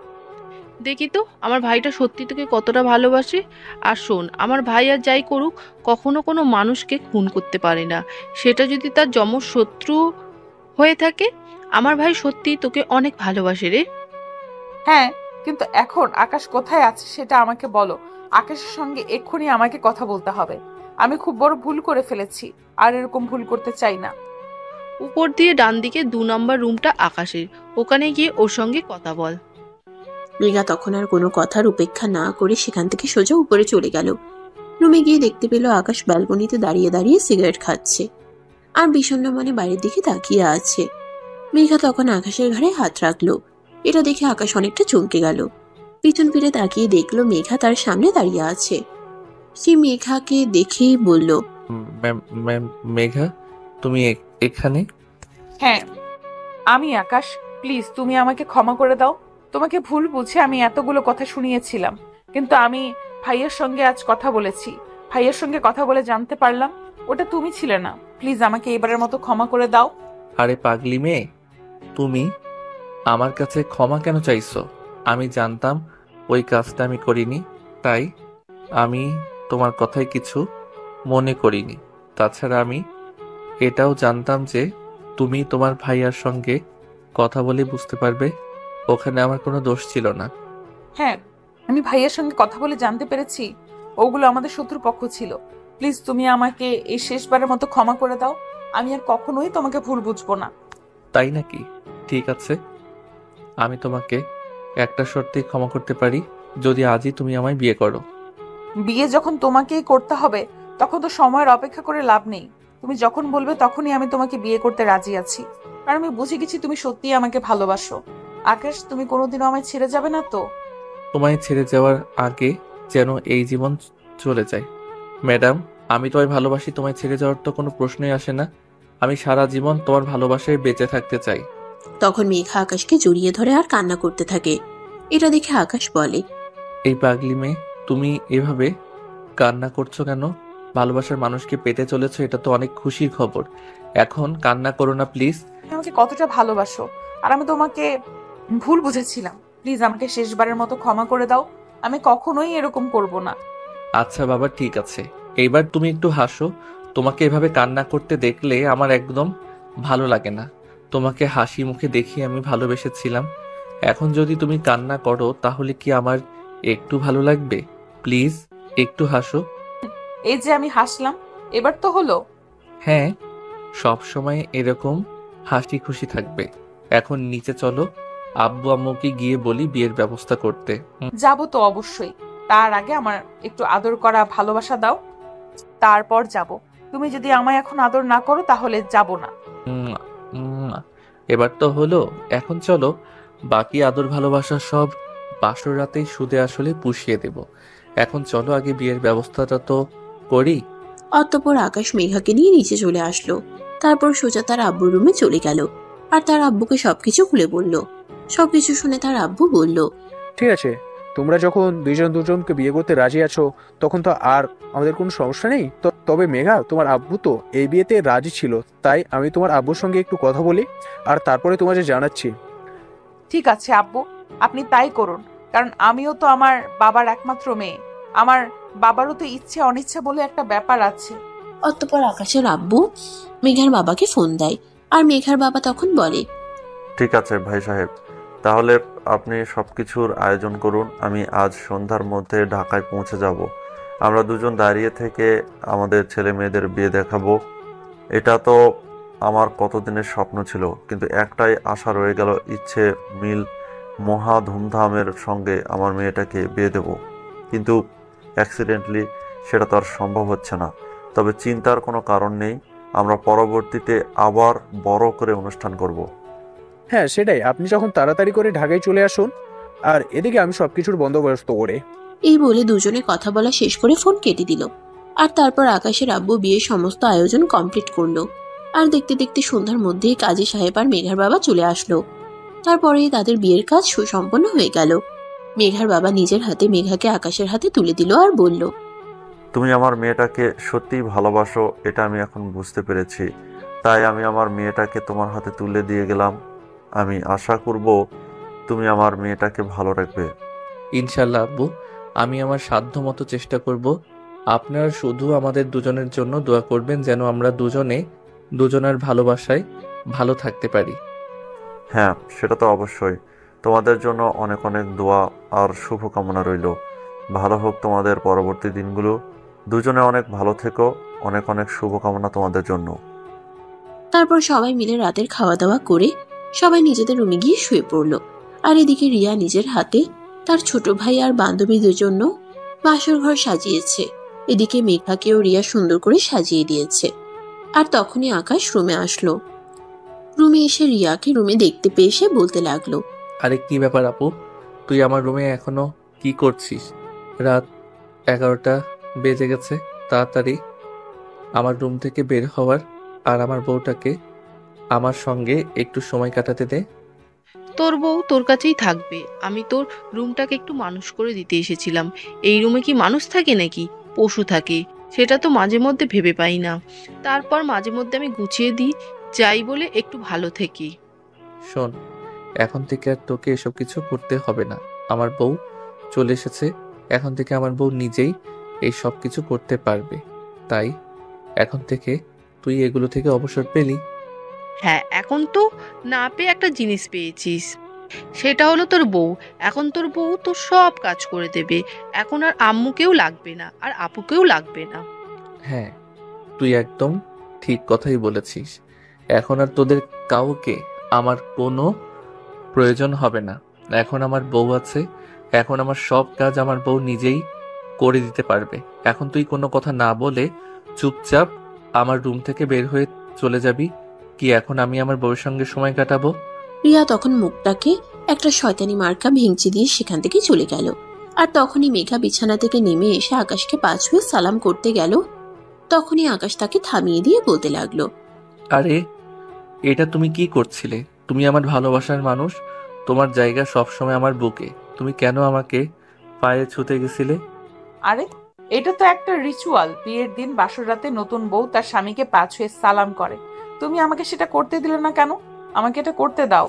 দেখি তো আমার ভাইটা সত্যি তোকে কতটা ভালোবাসে। আর শোন, আমার ভাই আর যাই করুক কখনো কোনো মানুষকে খুন করতে পারে না, সেটা যদি তার যমজ শত্রু হয়ে থাকে। আমার ভাই সত্যি তোকে অনেক ভালোবাসে রে। হ্যাঁ, কিন্তু এখন আকাশ কোথায় আছে সেটা আমাকে বলো। আকাশের সঙ্গে এক্ষুনি আমাকে কথা বলতে হবে। আমি খুব বড় ভুল করে ফেলেছি, আর এরকম ভুল করতে চাই না। উপর দিয়ে ডান দিকে 2 নম্বর রুমটা আকাশের, ওখানে গিয়ে ওর সঙ্গে কথা বল। মেঘা তখন আর কোনো কথার উপেক্ষা না করে সেখান থেকে সোজা উপরে চলে গেল। রুমে গিয়ে দেখতে পেল আকাশ ব্যালকনিতে দাঁড়িয়ে দাঁড়িয়ে সিগারেট খাচ্ছে আর বিষণ্ণ মনে বাইরের দিকে তাকিয়ে আছে। মেঘা তখন আকাশের ঘাড়ে হাত রাখলো। এটা দেখে আকাশ অনেকটা চমকে গেল। পিছন ফিরে তাকিয়ে দেখলো মেঘা তার সামনে দাঁড়িয়ে আছে। সে মেঘাকে দেখেই বলল, মেঘা, তুমি এখানে? হ্যাঁ, আমি আকাশ। প্লিজ তুমি আমাকে ক্ষমা করে দাও। তোমাকে ভুল বুঝে আমি এতগুলো কথা শুনিয়েছিলাম, কিন্তু আমি ভাইয়ের সঙ্গে আজ কথা বলেছি। ভাইয়ের সঙ্গে কথা বলে জানতে পারলাম ওটা তুমি ছিলে না। প্লিজ আমাকে এবারের মতো ক্ষমা করে দাও। আরে পাগলি মেয়ে, তুমি আমার কাছে ক্ষমা কেন চাইছো? আমি জানতাম ওই কাজটা আমি করিনি, তাই আমি তোমার কথায় কিছু মনে করিনি। তাছাড়া আমি এটাও জানতাম যে তুমি তোমার ভাইয়ার সঙ্গে কথা বলে বুঝতে পারবে ওখানে আমার কোনো দোষ ছিল না। হ্যাঁ, আমি ভাইয়ের সঙ্গে কথা বলে জানতে পেরেছি ওগুলো আমাদের শত্রুপক্ষ ছিল। প্লিজ তুমি আমাকে এই শেষবারের মতো ক্ষমা করে দাও। আমি আর কখনোই তোমাকে ভুল বুঝবো না। তাই নাকি? ঠিক আছে, আমি তোমাকে একটা শর্তেই ক্ষমা করতে পারি, যদি আজই তুমি আমায় বিয়ে করো। বিয়ে যখন তোমাকেই করতে হবে তখন তো সময়ের অপেক্ষা করে লাভ নেই। তুমি যখন বলবে তখনই আমি তোমাকে বিয়ে করতে রাজি আছি, আর আমি বুঝে গেছি তুমি সত্যিই আমাকে ভালোবাসো। আকাশ, তুমি কোনোদিনও আমায় ছেড়ে যাবে না তো? তোমায় ছেড়ে যাওয়ার আগে যেন এই জীবন চলে যায়। ম্যাডাম, আমি তোমায় ভালোবাসি, তোমায় ছেড়ে যাওয়ার তো কোনো প্রশ্নই আসে না। আমি সারা জীবন তোমার ভালোবাসায় বেঁচে থাকতে চাই। তখন মেঘা আকাশকে জড়িয়ে ধরে আর কান্না করতে থাকে। এটা দেখে আকাশ বলে, এই পাগলি মেয়ে, তুমি এভাবে কান্না করছো কেন? ভালোবাসার মানুষকে পেতে চলেছো, এটা তো অনেক খুশির খবর। এখন কান্না করো না প্লিজ। তুমি আমাকে কতটা ভালোবাসো, আর আমি তোমাকে ভুল বুঝেছিলাম। প্লিজ আমাকে শেষবারের মতো ক্ষমা করে দাও। আমি কখনোই এরকম করব না। আচ্ছা বাবা, ঠিক আছে, এইবার তুমি একটু হাসো। তোমাকে এভাবে কান্না করতে দেখলে আমার একদম ভালো লাগে না। তোমাকে হাসি মুখে দেখি আমি ভালোবেসেছিলাম, এখন যদি তুমি কান্না করো তাহলে কি আমার একটু ভালো লাগবে? প্লিজ একটু হাসো। এই যে আমি হাসলাম, এবার তো হলো। হ্যাঁ, সব সময় এরকম হাসি খুশি থাকবে। এখন নিচে চলো, আব্বু আম্মুকে গিয়ে বলি বিয়ের ব্যবস্থা করতে। যাবো তো অবশ্যই, তার আগে আমার একটু আদর করা ভালোবাসা দাও, তারপর যাব। তুমি যদি আমায় এখন আদর না করো তাহলে যাব না। এবার তো হলো, এখন চলো বাকি আদর ভালোবাসা সব বাসর রাতেই সুদে আসলে পুষিয়ে দেব। এখন চলো আগে বিয়ের ব্যবস্থাটা তো করি। অতঃপর আকাশ মেঘাকে নিয়ে নিচে চলে আসলো। তারপর সোজা তার আব্বুর রুমে চলে গেল আর তার আব্বুকে সবকিছু খুলে বলল। সবকিছু শুনে তার আব্বু বলল, ঠিক আছে, তোমরা যখন দুজনকে বিয়ে করতে রাজি আছো তখন তো আর আমাদের কোনো সমস্যা নেই। তবে মেঘা, তোমার আব্বু তো এই বিয়েতে রাজি ছিল, তাই আমি তোমার আব্বুর সঙ্গে একটু কথা বলি আর তারপরে তোমাদের জানাচ্ছি। ঠিক আছে আব্বু, আপনি তাই করুন, কারণ আমিও তো আমার বাবার একমাত্র মেয়ে। আমার বাবারও তো ইচ্ছে অনিচ্ছা বলে একটা ব্যাপার আছে। অতঃপর আকাশের আব্বু মেঘার বাবাকে ফোন দেয়, আর মেঘার বাবা তখন বলে, ঠিক আছে ভাই সাহেব, তাহলে আপনি সবকিছুর আয়োজন করুন। আমি আজ সন্ধ্যার মধ্যে ঢাকায় পৌঁছে যাব। আমরা দুজন দাঁড়িয়ে থেকে আমাদের ছেলে মেয়েদের বিয়ে দেখাবো। এটা তো আমার কতদিনের স্বপ্ন ছিল, কিন্তু একটাই আশা রয়ে গেল, ইচ্ছে মিল মহা ধুমধামের সঙ্গে আমার মেয়েটাকে বিয়ে দেব। কিন্তু অ্যাক্সিডেন্টলি সেটা তো আর সম্ভব হচ্ছে না। তবে চিন্তার কোনো কারণ নেই, আমরা পরবর্তীতে আবার বড় করে অনুষ্ঠান করব। হ্যাঁ সেটাই, আপনি যখন তাড়াতাড়ি করে ঢাকায় চলে আসুন, আর এদিকে আমি সবকিছুর বন্দোবস্ত করে। এই বলে দুজনে কথা বলা শেষ করে ফোন কেটে দিল। আর তারপর আকাশের আব্বু বিয়ের সমস্ত আয়োজন কমপ্লিট করলো। আর দেখতে দেখতে সন্ধ্যার মধ্যেই কাজী সাহেব আর মেঘার বাবা চলে আসলো। তারপরেই তাদের বিয়ের কাজ সুসম্পন্ন হয়ে গেল। মেঘার বাবা নিজের হাতে মেঘাকে আকাশের হাতে তুলে দিল আর বলল, তুমি আমার মেয়েটাকে সত্যিই ভালোবাসো, এটা আমি এখন বুঝতে পেরেছি। তাই আমি আমার মেয়েটাকে তোমার হাতে তুলে দিয়ে গেলাম। আমি আশা করব তুমি আমার মেয়েটাকে ভালো রাখবে। ইনশাল্লাহ আব্বু, আমি আমার সাধ্য মতো চেষ্টা করব। আপনারা শুধু আমাদের দুজনের জন্য দোয়া করবেন, যেন আমরা দুজনে দুজনের ভালোবাসায় ভালো থাকতে পারি। হ্যাঁ সেটা তো অবশ্যই। তোমাদের জন্য অনেক অনেক দোয়া আর শুভকামনা রইল। ভালো হোক তোমাদের পরবর্তী দিনগুলো। দুজনে অনেক ভালো থেকো। অনেক অনেক শুভকামনা তোমাদের জন্য। তারপর সবাই মিলে রাতের খাওয়া দাওয়া করে সবাই নিজেদের রুমে গিয়ে শুয়ে পড়ল। আর এদিকে রিয়া নিজের হাতে তার ছোট ভাই আর বান্ধবীদের জন্য বাসর ঘর সাজিয়েছে। এদিকে মেঘাকেও রিয়া সুন্দর করে সাজিয়ে দিয়েছে। আর তখনই আকাশ রুমে আসলো। রুমে এসে রিয়াকে রুমে দেখতে পেয়ে সে বলতে লাগলো, আরে কি ব্যাপার আপু, তুই আমার রুমে এখনো কি করছিস? রাত 11টা বেজে গেছে। তাড়াতাড়ি আমার রুম থেকে বের হওয়ার আর আমার বউটাকে আমার সঙ্গে একটু সময় কাটাতে দে। তোর বউ তোর কাছেই থাকবে। আমি তোর রুমটাকে একটু মানুষ করে দিতে এসেছিলাম। এই রুমে কি মানুষ থাকে নাকি পশু থাকে? সেটা তো মাঝে মধ্যে ভেবে পাই না। তারপর মাঝে মধ্যে আমি গুছিয়ে দিই, যাই বলে একটু ভালো থেকি। শোন, এখন থেকে আর তোকে এসব কিছু করতে হবে না। আমার বউ চলে এসেছে, এখন থেকে আমার বউ নিজেই এই সব কিছু করতে পারবে। তাই এখন থেকে তুই এগুলো থেকে অবসর পেলি। হ্যাঁ, এখন তো না পেয়ে একটা জিনিস পেয়েছিস, সেটা হলো তোর বউ। এখন তোর বউ তোর সব কাজ করে দেবে। এখন আর আম্মুকেও লাগবে না, আর আপুকেও লাগবে না। হ্যাঁ, তুই একদম ঠিক কথাই বলেছিস। এখন আর তোদের কাউকে আমার কোনো প্রয়োজন হবে না। এখন আমার বউ আছে, এখন আমার সব কাজ আমার বউ নিজেই করে দিতে পারবে। এখন তুই কোনো কথা না বলে চুপচাপ আমার রুম থেকে বের হয়ে চলে যাবি কি? এখন আমি আমার বউয়ের সঙ্গে সময় কাটাবো। রিয়া তখন মুখটাকে একটা শয়তানি মার্কা ভেঙচি দিয়ে সেখান থেকে চলে গেল। আর তখনই মেঘা বিছানা থেকে নেমে এসে আকাশকে পা ছুঁয়ে সালাম করতে গেল। তখনই আকাশ তাকে থামিয়ে দিয়ে বলতে লাগলো, আরে এটা তুমি কি করছিলে? তুমি আমার ভালোবাসার মানুষ, তোমার জায়গা সবসময় আমার বুকে। তুমি কেন আমাকে পায়ে ছুঁতে গেছিলে? আরে এটা তো একটা রিচুয়াল। বিয়ের দিন বাসর রাতে নতুন বউ তার স্বামীকে পা ছুঁয়ে সালাম করে। তুমি আমাকে সেটা করতে দিলে না কেন? আমাকে এটা করতে দাও।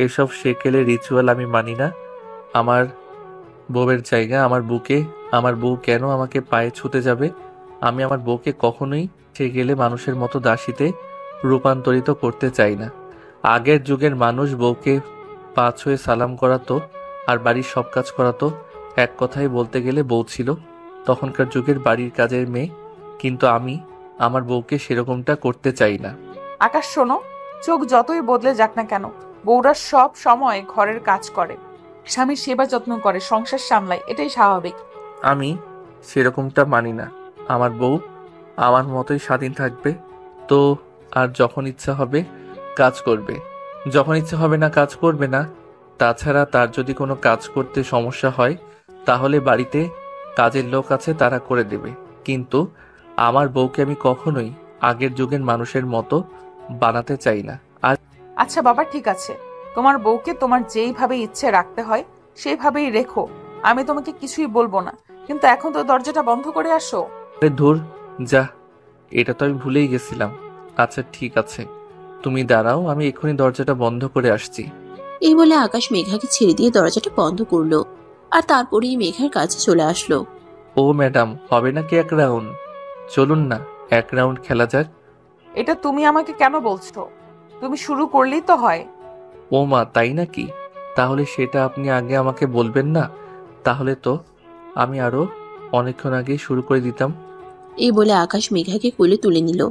এসব সেকেলে রিচুয়াল আমি মানি না। আমার বউয়ের জায়গা আমার বুকে। আমার বউ কেন আমাকে পায়ে ছুঁতে যাবে? আমি আমার বউকে কখনোই সেকেলে মানুষের মতো দাসীতে রূপান্তরিত করতে চাই না। আগের যুগের মানুষ বউকে পা ছুঁয়ে সালাম করাতো আর বাড়ির সব কাজ করাতো। এক কথায় বলতে গেলে বউ ছিল তখনকার যুগের বাড়ির কাজের মেয়ে। কিন্তু আমি আমার বউকে সেরকমটা করতে চাই না। আকাশ শোনো, চোখ যতই বদলে যাক না কেন, বউরা সব সময় ঘরের কাজ করে, স্বামীর সেবা যত্ন করে, সংসার সামলায়, এটাই স্বাভাবিক। আমি সেরকমটা মানি না। আমার বউ আমার মতোই স্বাধীন থাকবে। তো আর যখন ইচ্ছা হবে কাজ করবে, যখন ইচ্ছা হবে না কাজ করবে না। তাছাড়া তার যদি কোনো কাজ করতে সমস্যা হয় তাহলে বাড়িতে কাজের লোক আছে, তারা করে দেবে। কিন্তু আমার বউকে আমি কখনোই আগের যুগের মানুষের মতো বানাতে চাই না। আর আচ্ছা বাবা, ঠিক আছে, তোমার বউকে তোমার যেইভাবে ইচ্ছে রাখতে হয় সেইভাবেই রেখো। আমি তোমাকে কিছুই বলবো না, কিন্তু এখন তো দরজাটা বন্ধ করে আসো। ধুর, যা, এটা তো আমি ভুলেই গেছিলাম। আচ্ছা ঠিক আছে, তুমি দাঁড়াও, আমি এক্ষুনি দরজাটা বন্ধ করে আসছি। এই বলে আকাশ মেঘাকে ছেড়ে দিয়ে দরজাটা বন্ধ করলো, আর তারপরেই মেঘার কাছে চলে আসলো। ও ম্যাডাম, হবে নাকি এক রাউন্ড? চলুন না, এক রাউন্ড খেলা যাক। এটা তুমি আমাকে কেন বলছো? তুমি শুরু করলেই তো হয়। ও মা, তাই নাকি? তাহলে সেটা আপনি আগে আমাকে বলবেন না? তাহলে তো আমি আরো অনেকক্ষণ আগেই শুরু করে দিতাম। এই বলে আকাশ মেঘাকে কোলে তুলে নিল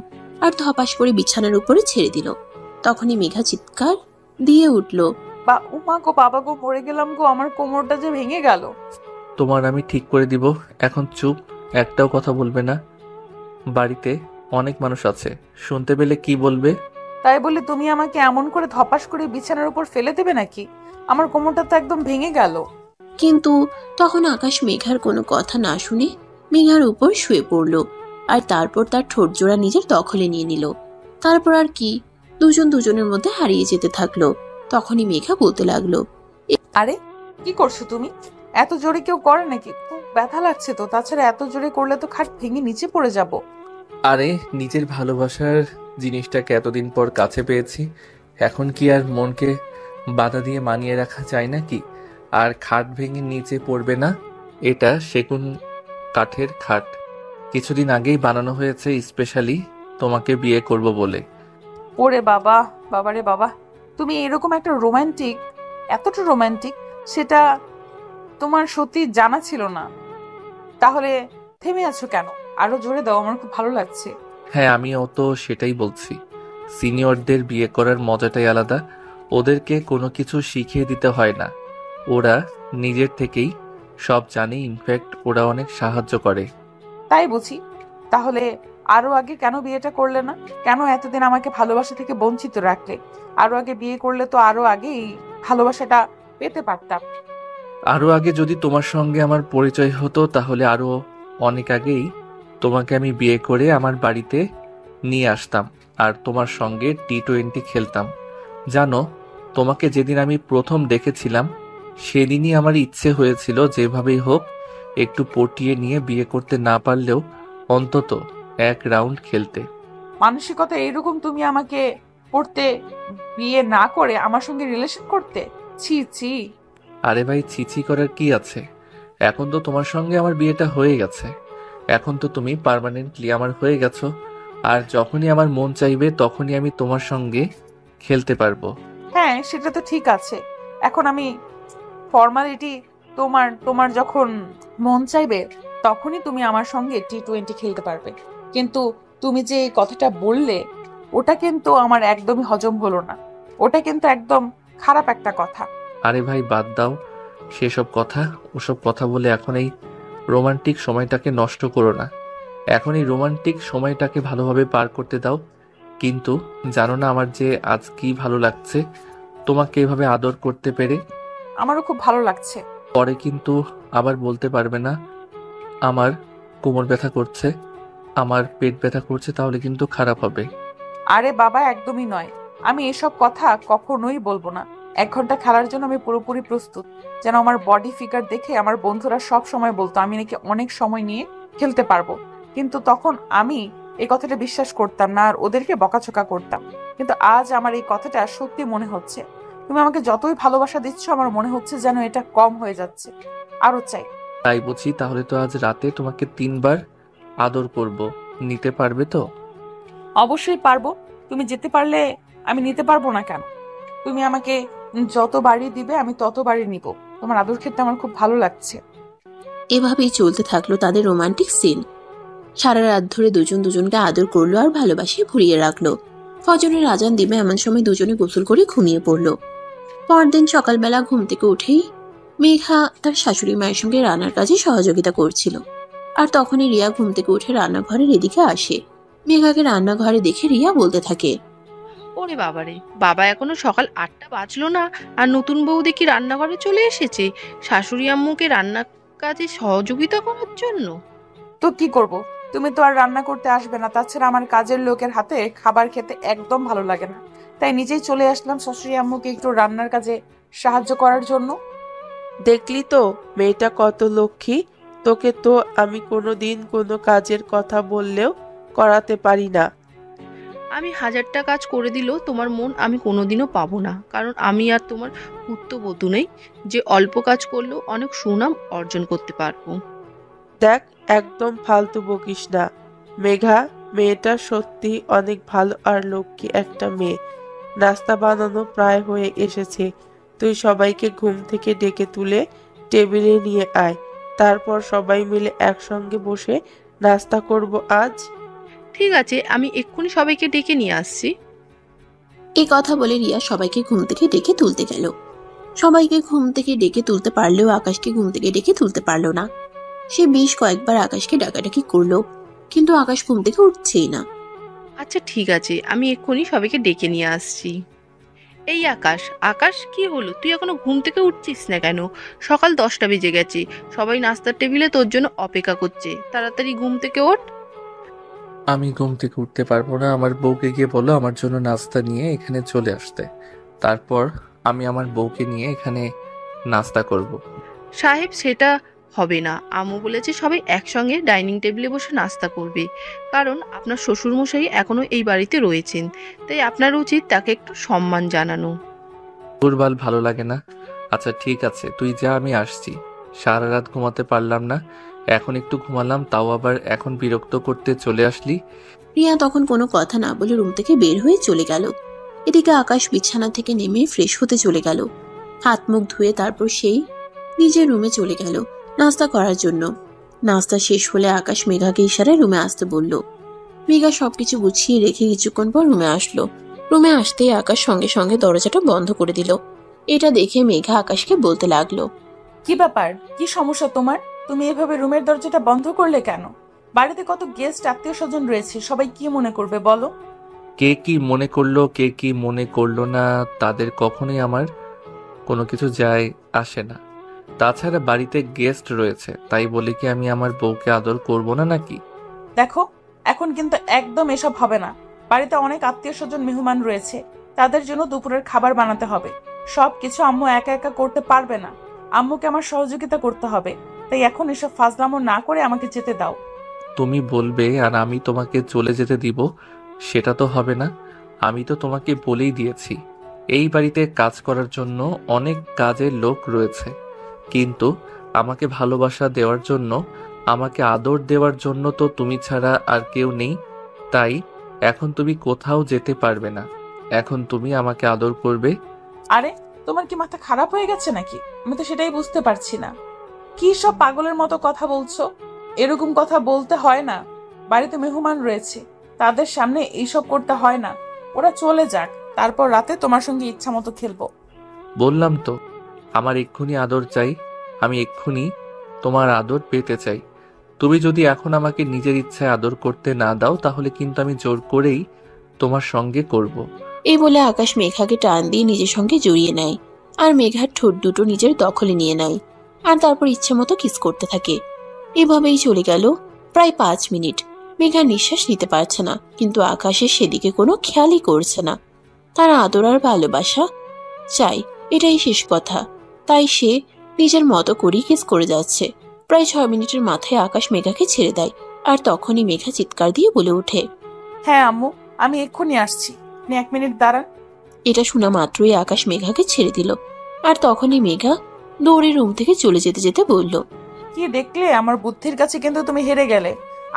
আর ধপাস করে বিছানার উপরে ছেড়ে দিল। তখনই মেঘা চিৎকার দিয়ে উঠল, বা উমা গো, বাবা গো, মরে গেলাম গো, আমার কোমরটা যে ভেঙে গেল। তোমার আমি ঠিক করে দিব, এখন চুপ, একটাও কথা বলবে না। বাড়িতে অনেক মানুষ আছে, শুনতে পেলে কি বলবে? তাই বলে তুমি আমাকে এমন করে ধপাস করে বিছানার উপর ফেলে দেবে নাকি? আমার কোমরটা তো একদম ভেঙে গেল। কিন্তু তখন আকাশ মেঘার কোনো কথা না শুনে মেঘার উপর শুয়ে পড়ল, আর তারপর তার ঠোঁট জোড়া নিজের দখলে নিয়ে নিল। তারপর আর কি, দুজন দুজনের মধ্যে হারিয়ে যেতে থাকলো। তখনই মেঘা বলতে লাগলো, আরে কি করছো তুমি? এত জোরে কেউ করে নাকি? খুব ব্যথা লাগছে তো, তাছাড়া এত জোরে করলে তো খাট ভেঙে নিচে পড়ে যাব। আরে, নিজের ভালোবাসার জিনিসটাকে এতদিন পর কাছে পেয়েছি, এখন কি আর মনকে বাধা দিয়ে মানিয়ে রাখা যায় নাকি? আর খাট ভেঙে নিচে পড়বে না, এটা সেগুন কাঠের খাট, কিছুদিন আগেই বানানো হয়েছে স্পেশালি তোমাকে বিয়ে করব বলে। ওরে বাবা, বাবারে বাবা, তুমি এরকম একটা রোমান্টিক, এতটা রোমান্টিক, সেটা তোমার সত্যি জানা ছিল না। তাহলে থেমে আছো কেন? আরো জোরে দাও, আমার খুব ভালো লাগছে। হ্যাঁ, আমিও তো সেটাই বলছি। সিনিয়রদের বিয়ে করার মজাটাই আলাদা, ওদেরকে কোনো কিছু শিখিয়ে দিতে হয় না, ওরা নিজের থেকেই সব জানে, ইনফ্যাক্ট ওরা অনেক সাহায্য করে। তাই বুঝি? তাহলে আরো আগে কেন বিয়েটা করলে না? কেন এতদিন আমাকে ভালোবাসা থেকে বঞ্চিত রাখলে? আরো আগে বিয়ে করলে তো আরো আগেই ভালোবাসাটা পেতে পারতাম। আরো আগে যদি তোমার সঙ্গে আমার পরিচয় হতো, তাহলে আরো অনেক আগেই তোমাকে আমি বিয়ে করে আমার বাড়িতে নিয়ে আসতাম আর তোমার সঙ্গে টি-20 খেলতাম। জানো, তোমাকে যেদিন আমি প্রথম দেখেছিলাম সেদিনই আমার ইচ্ছে হয়েছিল যেভাবেই হোক একটু পটিয়ে নিয়ে বিয়ে করতে না পারলেও অন্তত এক রাউন্ড খেলতে। মানসিকতা এইরকম তুমি আমাকে করতে, বিয়ে না করে আমার সঙ্গে রিলেশন করতে? ছি ছি। আরে ভাই, ছিছি করার কি আছে? এখন তো তোমার সঙ্গে আমার বিয়েটা হয়ে গেছে, এখন তো তুমি পার্মানেন্টলি আমার হয়ে গেছো, আর যখনই আমার মন চাইবে তখনই আমি তোমার সঙ্গে খেলতে পারবো। হ্যাঁ, সেটা তো ঠিক আছে। এখন আমি ফর্মালিটি, তোমার যখন মন চাইবে তখনই তুমি আমার সঙ্গে টি-20 খেলতে পারবে। কিন্তু তুমি যে এই কথাটা বললে, ওটা কিন্তু আমার একদমই হজম হলো না। ওটা কিন্তু একদম খারাপ একটা কথা। আরে ভাই, বাদ দাও সেসব কথা, ওসব কথা বলে এখন এই রোমান্টিক সময়টাকে নষ্ট করো না। এখন এই রোমান্টিক সময়টাকে ভালোভাবে পার করতে দাও। কিন্তু জানো না আমার যে আজ কি ভালো লাগছে তোমাকে এভাবে আদর করতে পেরে। আমারও খুব ভালো লাগছে। পরে কিন্তু আবার বলতে পারবে না আমার কোমর ব্যথা করছে, আমার পেট ব্যথা করছে, তাহলে কিন্তু খারাপ হবে। আরে বাবা, একদমই নয়। আমি এসব কথা কখনোই বলবো না। 1 ঘন্টা খেলার জন্য আমি পুরোপুরি প্রস্তুত। যেন আমার বডি ফিগার দেখে আমার বন্ধুরা সব সময় বলতো আমি নাকি অনেক সময় নিয়ে খেলতে পারবো। কিন্তু তখন আমি এই কথাটা বিশ্বাস করতাম না আর ওদেরকে বকাঝকা করতাম। কিন্তু আজ আমার এই কথাটা সত্যি মনে হচ্ছে। তুমি আমাকে যতই ভালোবাসা দিচ্ছ, আমার মনে হচ্ছে যেন এটা কম হয়ে যাচ্ছে, আরো চাই। তাই বুঝি? তাহলে তো আজ রাতে তোমাকে 3 বার আদর করব, নিতে পারবে তো? অবশ্যই পারবো। তুমি যেতে পারলে আমি নিতে পারবো না কেন? তুমি আমাকে যত বাড়ি দিবে আমি তত বাড়ি নিব। তোমার আদর খেতে আমার খুব ভালো লাগছে। এভাবেই চলতে থাকলো তাদের রোমান্টিক সিন। সারা রাত ধরে দুজন দুজনকে আদর করলো আর ভালোবাসিয়ে ভরিয়ে রাখলো। ফজরের আজান দিবে এমন সময় দুজনে গোসল করে ঘুমিয়ে পড়লো। পরদিন সকালবেলা ঘুম থেকে উঠেই মেঘা তার শাশুড়ি মায়ের সঙ্গে রান্নার কাজে সহযোগিতা করছিল। আর তখনই রিয়া ঘুম থেকে উঠে রান্নাঘরের এদিকে আসে। মেঘাকে রান্নাঘরে দেখে রিয়া বলতে থাকে, ওরে বাবারে, বাবা এখনো সকাল 8টা বাজলো না, আর নতুন বউ দেখি রান্নাঘরে চলে এসেছে শাশুড়ি আম্মুকে রান্নার কাজে সহযোগিতা করার জন্য। তো কি করব? তুমি তো আর রান্না করতে আসবে না। তাছাড়া আমার কাজের লোকের হাতে খাবার খেতে একদম ভালো লাগে না। তাই নিজেই চলে আসলাম শাশুড়ি আম্মুকে একটু রান্নার কাজে সাহায্য করার জন্য। দেখলি তো মেয়েটা কত লক্ষ্মী। তোকে তো আমি কোনোদিন কোনো কাজের কথা বললেও করাতে পারি না। আমি 1000টা কাজ করে দিলেও তোমার মন আমি কোনোদিনও পাবো না, কারণ আমি আর তোমার পুত্রবধূ নেই যে অল্প কাজ করলেও অনেক সুনাম অর্জন করতে পারবো। দেখ, একদম ফালতু বকিস না। মেঘা, মেয়েটা সত্যি অনেক ভালো আর লক্ষ্মী একটা মেয়ে। নাস্তা বানানো প্রায় হয়ে এসেছে, তুই সবাইকে ঘুম থেকে ডেকে তুলে টেবিলে নিয়ে আয়, তারপর সবাই মিলে একসঙ্গে বসে নাস্তা করব আজ। ঠিক আছে, আমি এক্ষুনি সবাইকে ডেকে নিয়ে আসছি। এই কথা বলে রিয়া সবাইকে ঘুম থেকে ডেকে তুলতে গেল। সবাইকে ঘুম থেকে ডেকে তুলতে পারলেও আকাশকে ঘুম থেকে ডেকে তুলতে পারলো না। সে বেশ কয়েকবার আকাশকে ডাকাডাকি করলো, কিন্তু আকাশ ঘুম থেকে উঠছেই না। আচ্ছা ঠিক আছে, আমি এক্ষুনি সবাইকে ডেকে নিয়ে আসছি। এই আকাশ, আকাশ কি হলো, তুই এখনো ঘুম থেকে উঠছিস না কেন? সকাল 10টা বেজে গেছে, সবাই নাস্তার টেবিলে তোর জন্য অপেক্ষা করছে, তাড়াতাড়ি ঘুম থেকে ওঠ। আমি ঘুম থেকে উঠতে পারবো না। আমার বউকে গিয়ে বলো আমার জন্য নাস্তা নিয়ে এখানে চলে আসতে, তারপর আমি আমার বউকে নিয়ে এখানে নাস্তা করব। সাহেব, সেটা হবে না। আম্মু বলেছে সবাই একসঙ্গে ডাইনিং টেবিলে বসে নাস্তা করবে, কারণ আপনার শ্বশুরমশাই এখনো এই বাড়িতে রয়েছেন, তাই আপনার উচিত তাকে একটু সম্মান জানানো। দুর্বল ভালো লাগে না। আচ্ছা ঠিক আছে, তুই যা, আমি আসছি। সারা রাত ঘুমাতে পারলাম না, এখন একটু ঘুমালাম, তাও আবার এখন বিরক্ত করতে চলে আসলি। রিয়া তখন কোনো কথা না বলে রুম থেকে বের হয়ে চলে গেল। এদিকে আকাশ বিছানা থেকে নেমে ফ্রেশ হতে চলে গেল। হাত মুখ ধুয়ে তারপর সেই নিজের রুমে চলে গেল নাস্তা করার জন্য। নাস্তা শেষ হলে আকাশ মেঘাকে ইশারায় রুমে আসতে বলল। মেঘা সবকিছু গুছিয়ে রেখে কিছুক্ষণ পর রুমে আসলো। রুমে আসতেই আকাশ সঙ্গে সঙ্গে দরজাটা বন্ধ করে দিল। এটা দেখে মেঘা আকাশকে বলতে লাগলো, কি ব্যাপার, কি সমস্যা তোমার? তুমি এভাবে রুমের দরজাটা বন্ধ করলে কেন? বাড়িতে কত গেস্ট আত্মীয় স্বজন রয়েছে, সবাই কি মনে করবে বলো? কে কি মনে করলো কে কি মনে করলো না, তাদের কখনোই আমার কোনো কিছু যায় আসে না। তাছাড়া বাড়িতে গেস্ট রয়েছে, তাই বলে কি আমি আমার বউকে আদর করব না নাকি? দেখো, এখন কিন্তু একদম এসব হবে না। বাড়িতে অনেক আত্মীয় স্বজন মেহমান রয়েছে, তাদের জন্য দুপুরের খাবার বানাতে হবে। সবকিছু আম্মু একা একা করতে পারবে না, আম্মুকে আমার সহযোগিতা করতে হবে। তাই এখন এসব ফাজলামো না করে আমাকে যেতে দাও। তুমি বলবে আর আমি তোমাকে চলে যেতে দিব, সেটা তো হবে না। আমি তো তোমাকে বলেই দিয়েছি এই বাড়িতে কাজ করার জন্য অনেক কাজের লোক রয়েছে, কিন্তু আমাকে ভালোবাসা দেওয়ার জন্য, আমাকে আদর দেওয়ার জন্য তো তুমি ছাড়া আর কেউ নেই। তাই এখন তুমি কোথাও যেতে পারবে না, এখন তুমি আমাকে আদর করবে। আরে, তোমার কি মাথা খারাপ হয়ে গেছে নাকি? আমি তো সেটাই বুঝতে পারছি না। কি সব পাগলের মতো কথা বলছো? এরকম কথা বলতে হয় না। বাড়িতে মেহমান রয়েছে, তাদের সামনে এইসব করতে হয় না। ওরা চলে যাক, তারপর রাতে তোমার সঙ্গে ইচ্ছা মতো খেলবো। বললাম তো আমার এক্ষুনি আদর চাই, আমি এক্ষুনি তোমার আদর পেতে চাই। তুমি যদি এখন আমাকে নিজের ইচ্ছায় আদর করতে না দাও, তাহলে কিন্তু আমি জোর করেই তোমার সঙ্গে করব। এই বলে আকাশ মেঘাকে টান দিয়ে নিজের সঙ্গে জড়িয়ে নেয় আর মেঘার ঠোঁট দুটো নিজের দখলে নিয়ে নেয়, আর তারপর ইচ্ছে মতো কিস করতে থাকে। এভাবেই চলে গেল প্রায় 5 মিনিট। মেঘা নিঃশ্বাস নিতে পারছে না, কিন্তু আকাশের সেদিকে কোনো খেয়ালই করছে না। তার আদর আর ভালোবাসা চাই, এটাই শেষ কথা। তাই সে নিজের মতো করেই কিস করে যাচ্ছে। প্রায় 6 মিনিটের মাথায় আকাশ মেঘাকে ছেড়ে দেয়, আর তখনই মেঘা চিৎকার দিয়ে বলে ওঠে, হ্যাঁ আম্মু, আমি এক্ষুনি আসছি, আপনি 1 মিনিট দাঁড়ান। এটা শোনা মাত্রই আকাশ মেঘাকে ছেড়ে দিল, আর তখনই মেঘা দৌড়ে রুম থেকে চলে যেতে যেতে বলল, কি দেখলে? আমার বুদ্ধির কাছে কিন্তু তুমি হেরে গেলে।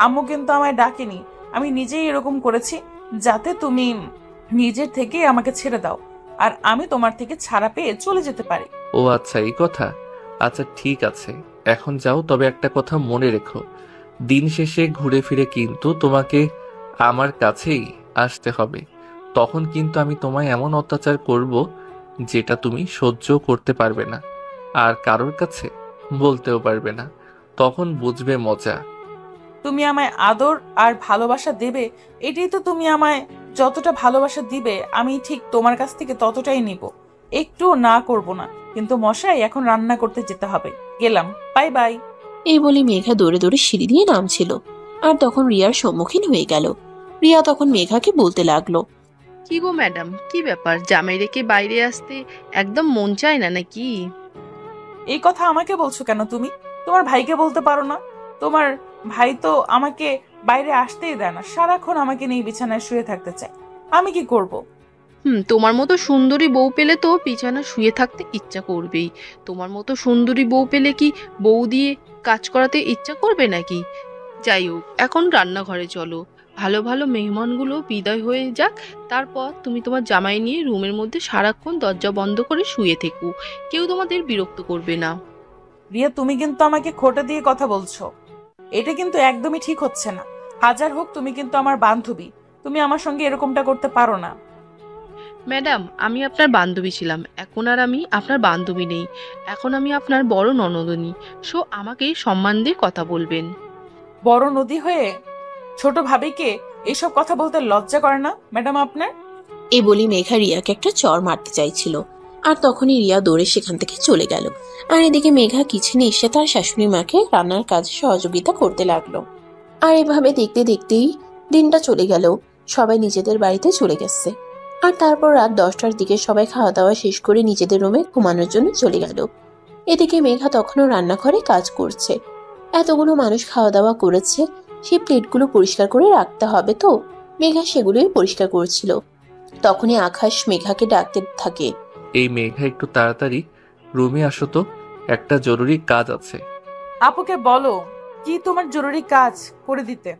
আম্মু কিন্তু আমায় ডাকেনি, আমি নিজেই এরকম করেছি যাতে তুমি নিজের থেকে আমাকে ছেড়ে দাও, আর আমি তোমার থেকে ছাড়া পেয়ে চলে যেতে পারি। ও আচ্ছা, এই কথা। আচ্ছা ঠিক আছে, এখন যাও। তবে একটা কথা মনে রেখো, দিন শেষে ঘুরে ফিরে কিন্তু তোমাকে আমার কাছেই আসতে হবে। তখন কিন্তু আমি তোমায় এমন অত্যাচার করব যেটা তুমি সহ্য করতে পারবে না, আর কারোর কাছে বলতেও পারবে না। তখন বুঝবে মজা। তুমি আমায় আদর আর ভালোবাসা দেবে, এটাই তো। তুমি আমায় যতটা ভালোবাসা দিবে আমি ঠিক তোমার কাছ থেকে ততটাই নিব, একটু না করব না। কিন্তু মশাই, এখন রান্না করতে যেতে হবে, গেলাম, বাই বাই। এই বলে মেঘা দৌড়ে দৌড়ে সিঁড়ি দিয়ে নামছিল, আর তখন রিয়ার সম্মুখীন হয়ে গেল। রিয়া তখন মেঘাকে বলতে লাগলো, কি গো ম্যাডাম, কি ব্যাপার? জামাই রেখে বাইরে আসতে একদম মন চায় না নাকি? এই কথা আমাকে বলছো কেন তুমি? তোমার ভাইকে বলতে পারো না? তোমার ভাই তো আমাকে বাইরে আসতেই দেয় না, সারাক্ষণ আমাকে নিয়ে বিছানায় শুয়ে থাকতে চায়। আমি কি করব? তোমার মতো সুন্দরী বউ পেলে তো বিছানা শুয়ে থাকতে ইচ্ছা করবেই। তোমার মতো সুন্দরী বউ পেলে কি বউ দিয়ে কাজ করাতে ইচ্ছা করবে নাকি? যাই হোক, এখন রান্নাঘরে চলো। ভালো ভালো মেহমানগুলো বিদায় হয়ে যাক, তারপর তুমি তোমার জামাই নিয়ে রুমের মধ্যে সারাক্ষণ দরজা বন্ধ করে শুয়ে থেকো। কেউ তোমাদের বিরক্ত করবে না। রিয়া, তুমি কিন্তু আমাকে খোঁটা দিয়ে কথা বলছো। এটা কিন্তু একদমই ঠিক হচ্ছে না। হাজার হোক তুমি কিন্তু আমার বান্ধবী, তুমি আমার সঙ্গে এরকমটা করতে পারো না। ম্যাডাম, আমি আপনার বান্ধবী ছিলাম, এখন আর আমি আপনার বান্ধবী নেই। এখন আমি আপনার বড় ননদিনী। সো আমাকে সম্মান দিয়ে কথা বলবেন। বড় নদী হয়ে ছোট ভাবিকে এইসব কথা বলতে লজ্জা করে না ম্যাডাম আপনার? এই বলি মেঘা রিয়াকে একটা চড় মারতে চাইছিল, আর তখনই রিয়া দৌড়ে সেখান থেকে চলে গেল। আর এদিকে মেঘা কিচেনে এসে তার শাশুড়ি মাকে রান্নার কাজে সহযোগিতা করতে লাগলো। আর এভাবে দেখতে দেখতেই দিনটা চলে গেল। সবাই নিজেদের বাড়িতে চলে গেছে। আর তারপর রাত 10টার দিকে সবাই খাওয়া দাওয়া শেষ করে নিজেদের রুমে ঘুমানোর জন্য চলে গেল। এদিকে মেঘা তখনও রান্নাঘরে কাজ করছে। এতগুলো মানুষ খাওয়া দাওয়া করেছে, সেই প্লেটগুলো পরিষ্কার করে রাখতে হবে, তো মেঘা সেগুলোই পরিষ্কার করছিল। তখনই আকাশ মেঘাকে ডাকতে থাকে। এই মেঘা, একটু তাড়াতাড়ি রুমে আসো তো, একটা জরুরি কাজ আছে। আপুকে বলো কি তোমার জরুরি কাজ করে দিতে।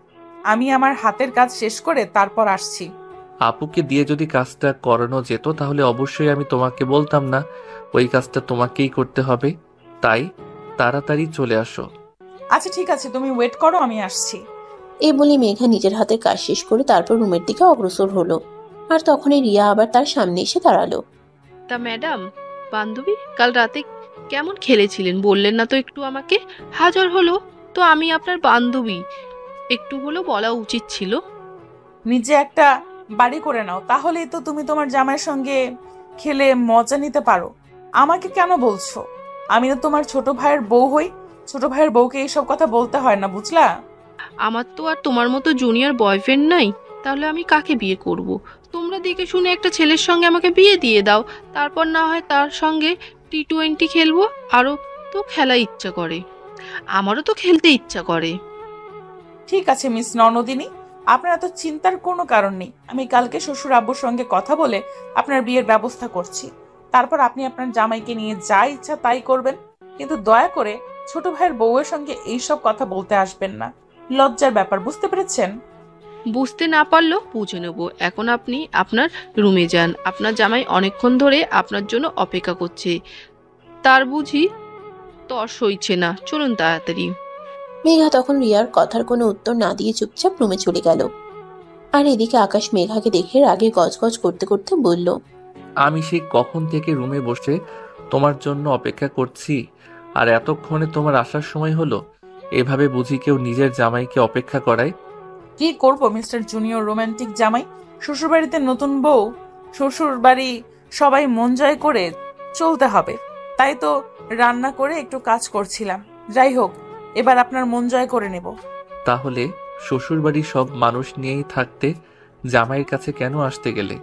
আমি আমার হাতের কাজ শেষ করে তারপর আসছি। আপুকে দিয়ে যদি কাজটা করানো যেত তাহলে অবশ্যই আমি তোমাকে বলতাম না ওই কাজটা তোমাকেই করতে হবে। তাই তাড়াতাড়ি চলে আসো। আচ্ছা ঠিক আছে, তুমি ওয়েট করো, আমি আসছি। এই বলে মেঘা নিজের হাতের কাজ শেষ করে তারপর রুমের দিকে অগ্রসর হলো। আর তখনই রিয়া আবার তার সামনে এসে দাঁড়ালো। তা ম্যাডাম, বান্ধবী কাল রাতে কেমন খেলেছিলেন বললেন না তো একটু আমাকে? হাজার হলো তো আমি আপনার বান্ধবী, একটু হলো বলা উচিত ছিল। নিজে একটা বাড়ি করে নাও, তাহলেই তো তুমি তোমার জামাইয়ের সঙ্গে খেলে মজা নিতে পারো। আমাকে কেন বলছো? আমি না তোমার ছোট ভাইয়ের বউ হই। ছোট ভাইয়ের বউকে এইসব কথা বলতে হয় না, বুঝলা? আমার তো আর তোমার মতো জুনিয়র বয়ফ্রেন্ড নাই, তাহলে আমি কাকে বিয়ে করব? তোমরা দেখে শুনে একটা ছেলের সঙ্গে আমাকে বিয়ে দিয়ে দাও, তারপর না হয় তার সঙ্গে T20 খেলবো। আরও তো খেলা ইচ্ছা করে, আমারও তো খেলতে ইচ্ছা করে। ঠিক আছে মিস ননদিনী, আপনার এত চিন্তার কোনো কারণ নেই। আমি কালকে শ্বশুর আব্বুর সঙ্গে কথা বলে আপনার বিয়ের ব্যবস্থা করছি। তারপর আপনি আপনার জামাইকে নিয়ে যা ইচ্ছা তাই করবেন। কিন্তু দয়া করে ছোট ভাইয়ের বউয়ের সঙ্গে এইসব কথা বলতে আসবেন না। লজ্জার ব্যাপার, বুঝতে পেরেছেন? বুঝতে না পারলেও বুঝে নেব। এখন আপনি আপনার রুমে যান, আপনার জামাই অনেকক্ষণ ধরে আপনার জন্য অপেক্ষা করছে, তার বুঝি তর সইছে না। চলুন তাড়াতাড়ি। মেঘা তখন রিয়ার কথার কোনো উত্তর না দিয়ে চুপচাপ রুমে চলে গেল। আর এদিকে আকাশ মেঘাকে দেখে রাগে গজগজ করতে করতে বলল, আমি সেই কখন থেকে রুমে বসে তোমার জন্য অপেক্ষা করছি, আর এতক্ষণে তোমার আসার সময় হলো? এভাবে বুঝি কেউ নিজের জামাইকে অপেক্ষা করায়? কি করবো মিস্টার জুনিয়র রোমান্টিক জামাই? শ্বশুর বাড়িতে নতুন বউ, শ্বশুর বাড়ি সবাই মন জয় করে চলতে হবে, তাই তো রান্না করে একটু কাজ করছিলাম। যাই হোক, এবার আপনার মন জয় করে নেব। তাহলে শ্বশুর বাড়ির সব মানুষ নিয়েই থাকতে জামাইয়ের কাছে কেন আসতে গেলে?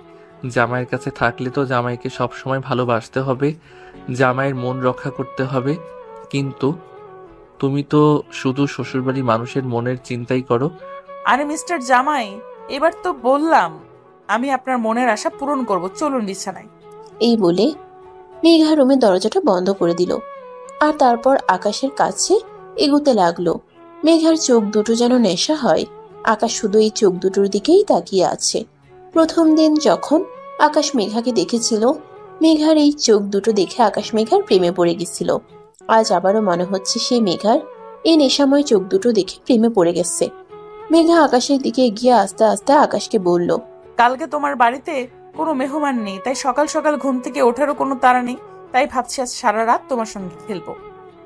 জামাইয়ের কাছে থাকলে তো জামাইকে সবসময় ভালোবাসতে হবে, জামাইয়ের মন রক্ষা করতে হবে। কিন্তু তুমি তো শুধু শ্বশুরবাড়ি মানুষের মনের চিন্তাই করো। আরে মিস্টার জামাই, এবার তো বললাম আমি আপনার মনের আশা পূরণ করব। চলুন বিছানায়। এই বলে মেঘা রুমের দরজাটা বন্ধ করে দিল। আর তারপর আকাশের কাছে এগুতে লাগলো। মেঘার চোখ দুটো যেন নেশা হয়। আকাশ শুধু এই চোখ দুটোর দিকেই তাকিয়ে আছে। প্রথম দিন যখন আকাশ মেঘাকে দেখেছিল, মেঘার এই চোখ দুটো দেখে আকাশ মেঘার প্রেমে পড়ে গেছিল। আজ আবারও মনে হচ্ছে সে মেঘার এই নেশাময় চোখ দুটো দেখে প্রেমে পড়ে গেছে। মেঘা আকাশের দিকে এগিয়ে আস্তে আস্তে আকাশকে বলল, কালকে তোমার বাড়িতে কোনো মেহমান নেই, তাই সকাল সকাল ঘুম থেকে ওঠারও কোনো তাড়া নেই। তাই ভাবছি আজ সারা রাত তোমার সঙ্গে খেলবো।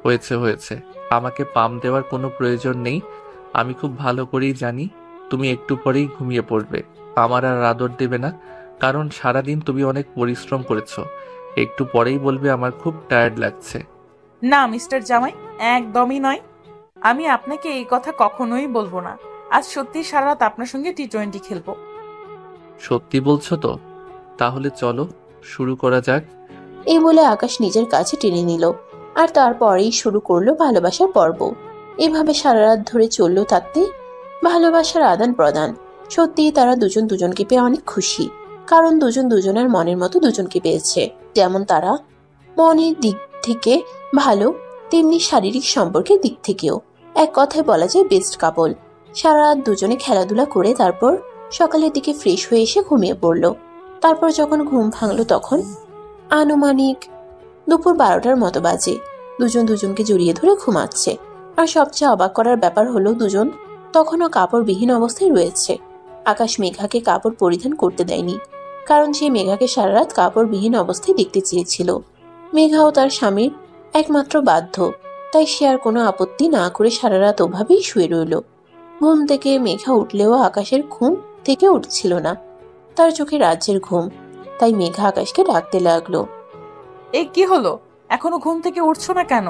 হয়েছে হয়েছে, আমাকে পাম দেওয়ার কোনো প্রয়োজন নেই। আমি খুব ভালো করেই জানি তুমি একটু পরেই ঘুমিয়ে পড়বে। আমার আর আদর দেবে না, কারণ সারাদিন তুমি অনেক পরিশ্রম করেছো। একটু পরেই বলবে আমার খুব টায়ার্ড লাগছে। না মিস্টার জামাই, একদমই নয়। আমি আপনাকে এই কথা কখনোই বলবো না। আজ সত্যি সারা রাত আপনার সঙ্গে T20 খেলবো। সত্যি বলছো তো? তাহলে চলো শুরু করা যাক। এই বলে আকাশ নিজের কাছে টেনে নিল। আর তারপরেই শুরু করলো ভালোবাসার পর্ব। এভাবে সারা রাত ধরে চললো থাকতে ভালোবাসার আদান প্রদান। সত্যি তারা দুজন দুজনকে পেয়ে অনেক খুশি, কারণ দুজন দুজনের মনের মতো দুজনকে পেয়েছে। যেমন তারা মনের দিক থেকে ভালো, তেমনি শারীরিক সম্পর্কের দিক থেকেও এক কথায় বলা যায় বেস্ট কাপল। সারা রাত দুজনে খেলাধুলা করে তারপর সকালের দিকে ফ্রেশ হয়ে এসে ঘুমিয়ে পড়লো। তারপর যখন ঘুম ভাঙলো তখন আনুমানিক দুপুর 12টার মতো বাজে। দুজন দুজনকে জড়িয়ে ধরে ঘুমাচ্ছে। আর সবচেয়ে অবাক করার ব্যাপার হলো দুজন তখনও কাপড়বিহীন অবস্থায় রয়েছে। আকাশ মেঘাকে কাপড় পরিধান করতে দেয়নি, কারণ সে মেঘাকে সারা রাত কাপড়বিহীন অবস্থায় দেখতে চেয়েছিল। মেঘাও তার স্বামীর একমাত্র বাধ্য, তাই সে আর কোনো আপত্তি না করে সারা রাত ওভাবেই শুয়ে রইল। ঘুম থেকে মেঘা উঠলেও আকাশের ঘুম থেকে উঠছিল না। তার চোখে রাজ্যের ঘুম, তাই মেঘা আকাশকে ডাকতে লাগলো। এই কি হলো, এখনো ঘুম থেকে উঠছো না কেন?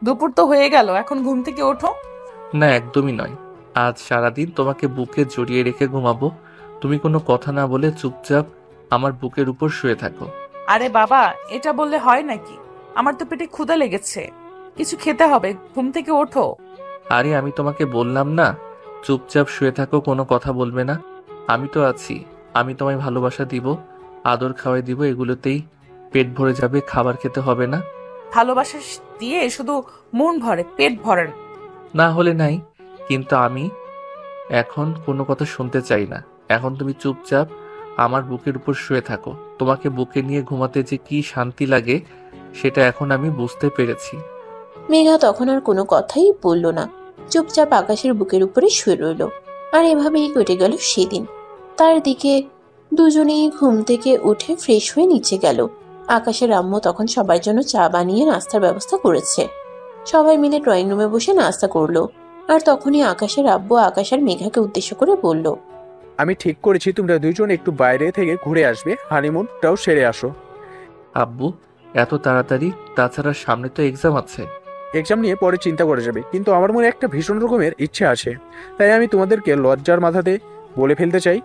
দুপুর তো হয়ে গেল, এখন ঘুম থেকে ওঠো। না, একদমই নয়। আজ সারাদিন তোমাকে বুকে জড়িয়ে রেখে ঘুমাবো। তুমি কোনো কথা না বলে চুপচাপ আমার বুকের উপর শুয়ে থাকো। আরে বাবা, এটা বললে হয় নাকি? আমার তো পেটে ক্ষুধা লেগেছে, কিছু খেতে হবে, ঘুম থেকে ওঠো। আরে আমি তোমাকে বললাম না চুপচাপ শুয়ে থাকো, কোনো কথা বলবে না। আমি তো আছি, আমি তোমায় ভালোবাসা দিব, আদর খাওয়াই দিব, এগুলোতেই পেট ভরে যাবে, খাবার খেতে হবে না। ভালোবাসা দিয়ে শুধু মন ভরে, পেট ভরে না হলে নাই, কিন্তু আমি এখন কোনো কথা শুনতে চাই না। এখন তুমি চুপচাপ আমার বুকের উপর শুয়ে থাকো। তোমাকে বুকে নিয়ে ঘুমাতে যে কি শান্তি লাগে সেটা এখন আমি বুঝতে পেরেছি। মেঘা তখন আর কোনো কথাই বলল না, চুপচাপ আকাশের বুকের উপরে শুয়ে রইল। আর এভাবেই কেটে গেল সেদিন। তার দিকে দুজনেই ঘুম থেকে উঠে ফ্রেশ হয়ে নিচে গেল। আকাশের আম্মু তখন সবার জন্য চা বানিয়ে নাস্তার ব্যবস্থা করেছে। সবাই মিলে ড্রয়িং রুমে বসে নাস্তা করলো। আর তখনই আকাশের আব্বু আকাশ আর মেঘাকে উদ্দেশ্য করে বলল, আমি ঠিক করেছি তোমরা দুজন একটু বাইরে থেকে ঘুরে আসবে, হানিমুনটাও সেরে আসো। আব্বু, এত তাড়াতাড়ি? তাছাড়া সামনে তো এক্সাম আছে। এক্সাম নিয়ে পরে চিন্তা করা যাবে, কিন্তু আমার মনে একটা ভীষণ রকমের ইচ্ছে আছে, তাই আমি তোমাদেরকে লজ্জার মাথাতে বলে ফেলতে চাই।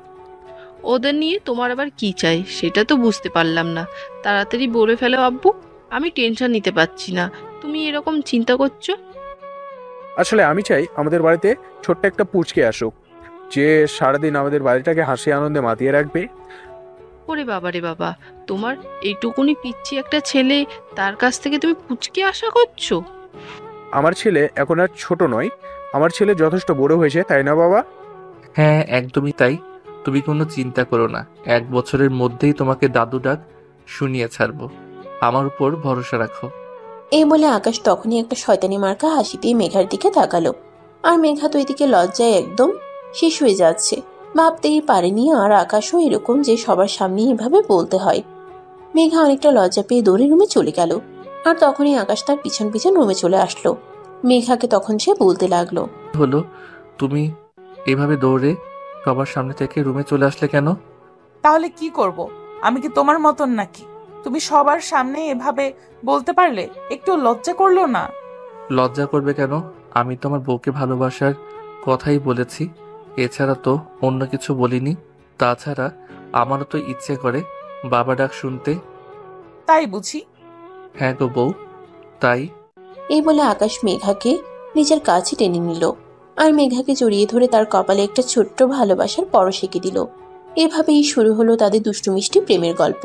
ওদের নিয়ে তোমার আবার কি চাই সেটা তো বুঝতে পারলাম না। তাড়াতাড়ি বলে ফেলো আব্বু, আমি টেনশন নিতে পারছি না। তুমি এরকম চিন্তা করছো? আসলে আমি চাই আমাদের বাড়িতে ছোট্ট একটা পুচকে আসুক, যে সারাদিন আমাদের বাড়িটাকে হাসি আনন্দে মাতিয়ে রাখবে। ওরে বাবা রে বাবা, তোমার এইটুকুনি পিচ্ছি একটা ছেলে, তার কাছ থেকে তুমি পুচকে আশা করছো? আমার ছেলে এখন আর ছোট নয়, আমার ছেলে যথেষ্ট বড় হয়েছে, তাই না বাবা? হ্যাঁ, একদমই তাই। তুমি কোনো চিন্তা করো না, 1 বছরের মধ্যেই তোমাকে দাদু ডাক শুনিয়ে ছাড়বো। আমার উপর ভরসা রাখো। এই বলে আকাশ তখনই একটা শয়তানি মার্কা হাসি দিয়ে মেঘার দিকে তাকালো। আর মেঘা তো এদিকে লজ্জায় একদম শেষ হয়ে যাচ্ছে। ভাবতেই পারেনি আর আকাশও এরকম যে সবার সামনে এভাবে বলতে হয়। মেঘা অনেকটা লজ্জা পেয়ে দৌড়ে রুমে চলে গেল। আর তখনই আকাশ তার পিছন পিছন রুমে চলে আসলো। মেঘাকে তখন সে বলতে লাগলো, হলো, তুমি এভাবে দৌড়ে সবার সামনে থেকে রুমে চলে আসলে কেন? তাহলে কি করব? আমি কি তোমার মতন নাকি? তুমি সবার সামনে এভাবে বলতে পারলে? একটু লজ্জা করলো না? লজ্জা করবে কেন? আমি তো আমার বউকে ভালোবাসার কথাই বলেছি, এছাড়া তো অন্য কিছু বলিনি। তাছাড়া আমারও তো ইচ্ছে করে বাবা ডাক শুনতে। তাই বুঝি? হ্যাঁ গো বউ, তাই। এই বলে আকাশ মেঘাকে নিজের কাছে টেনে নিল। আর মেঘাকে জড়িয়ে ধরে তার কপালে একটা ছোট্ট ভালোবাসার পরশ এঁকে দিল। এভাবেই শুরু হলো তাদের দুষ্টু মিষ্টি প্রেমের গল্প।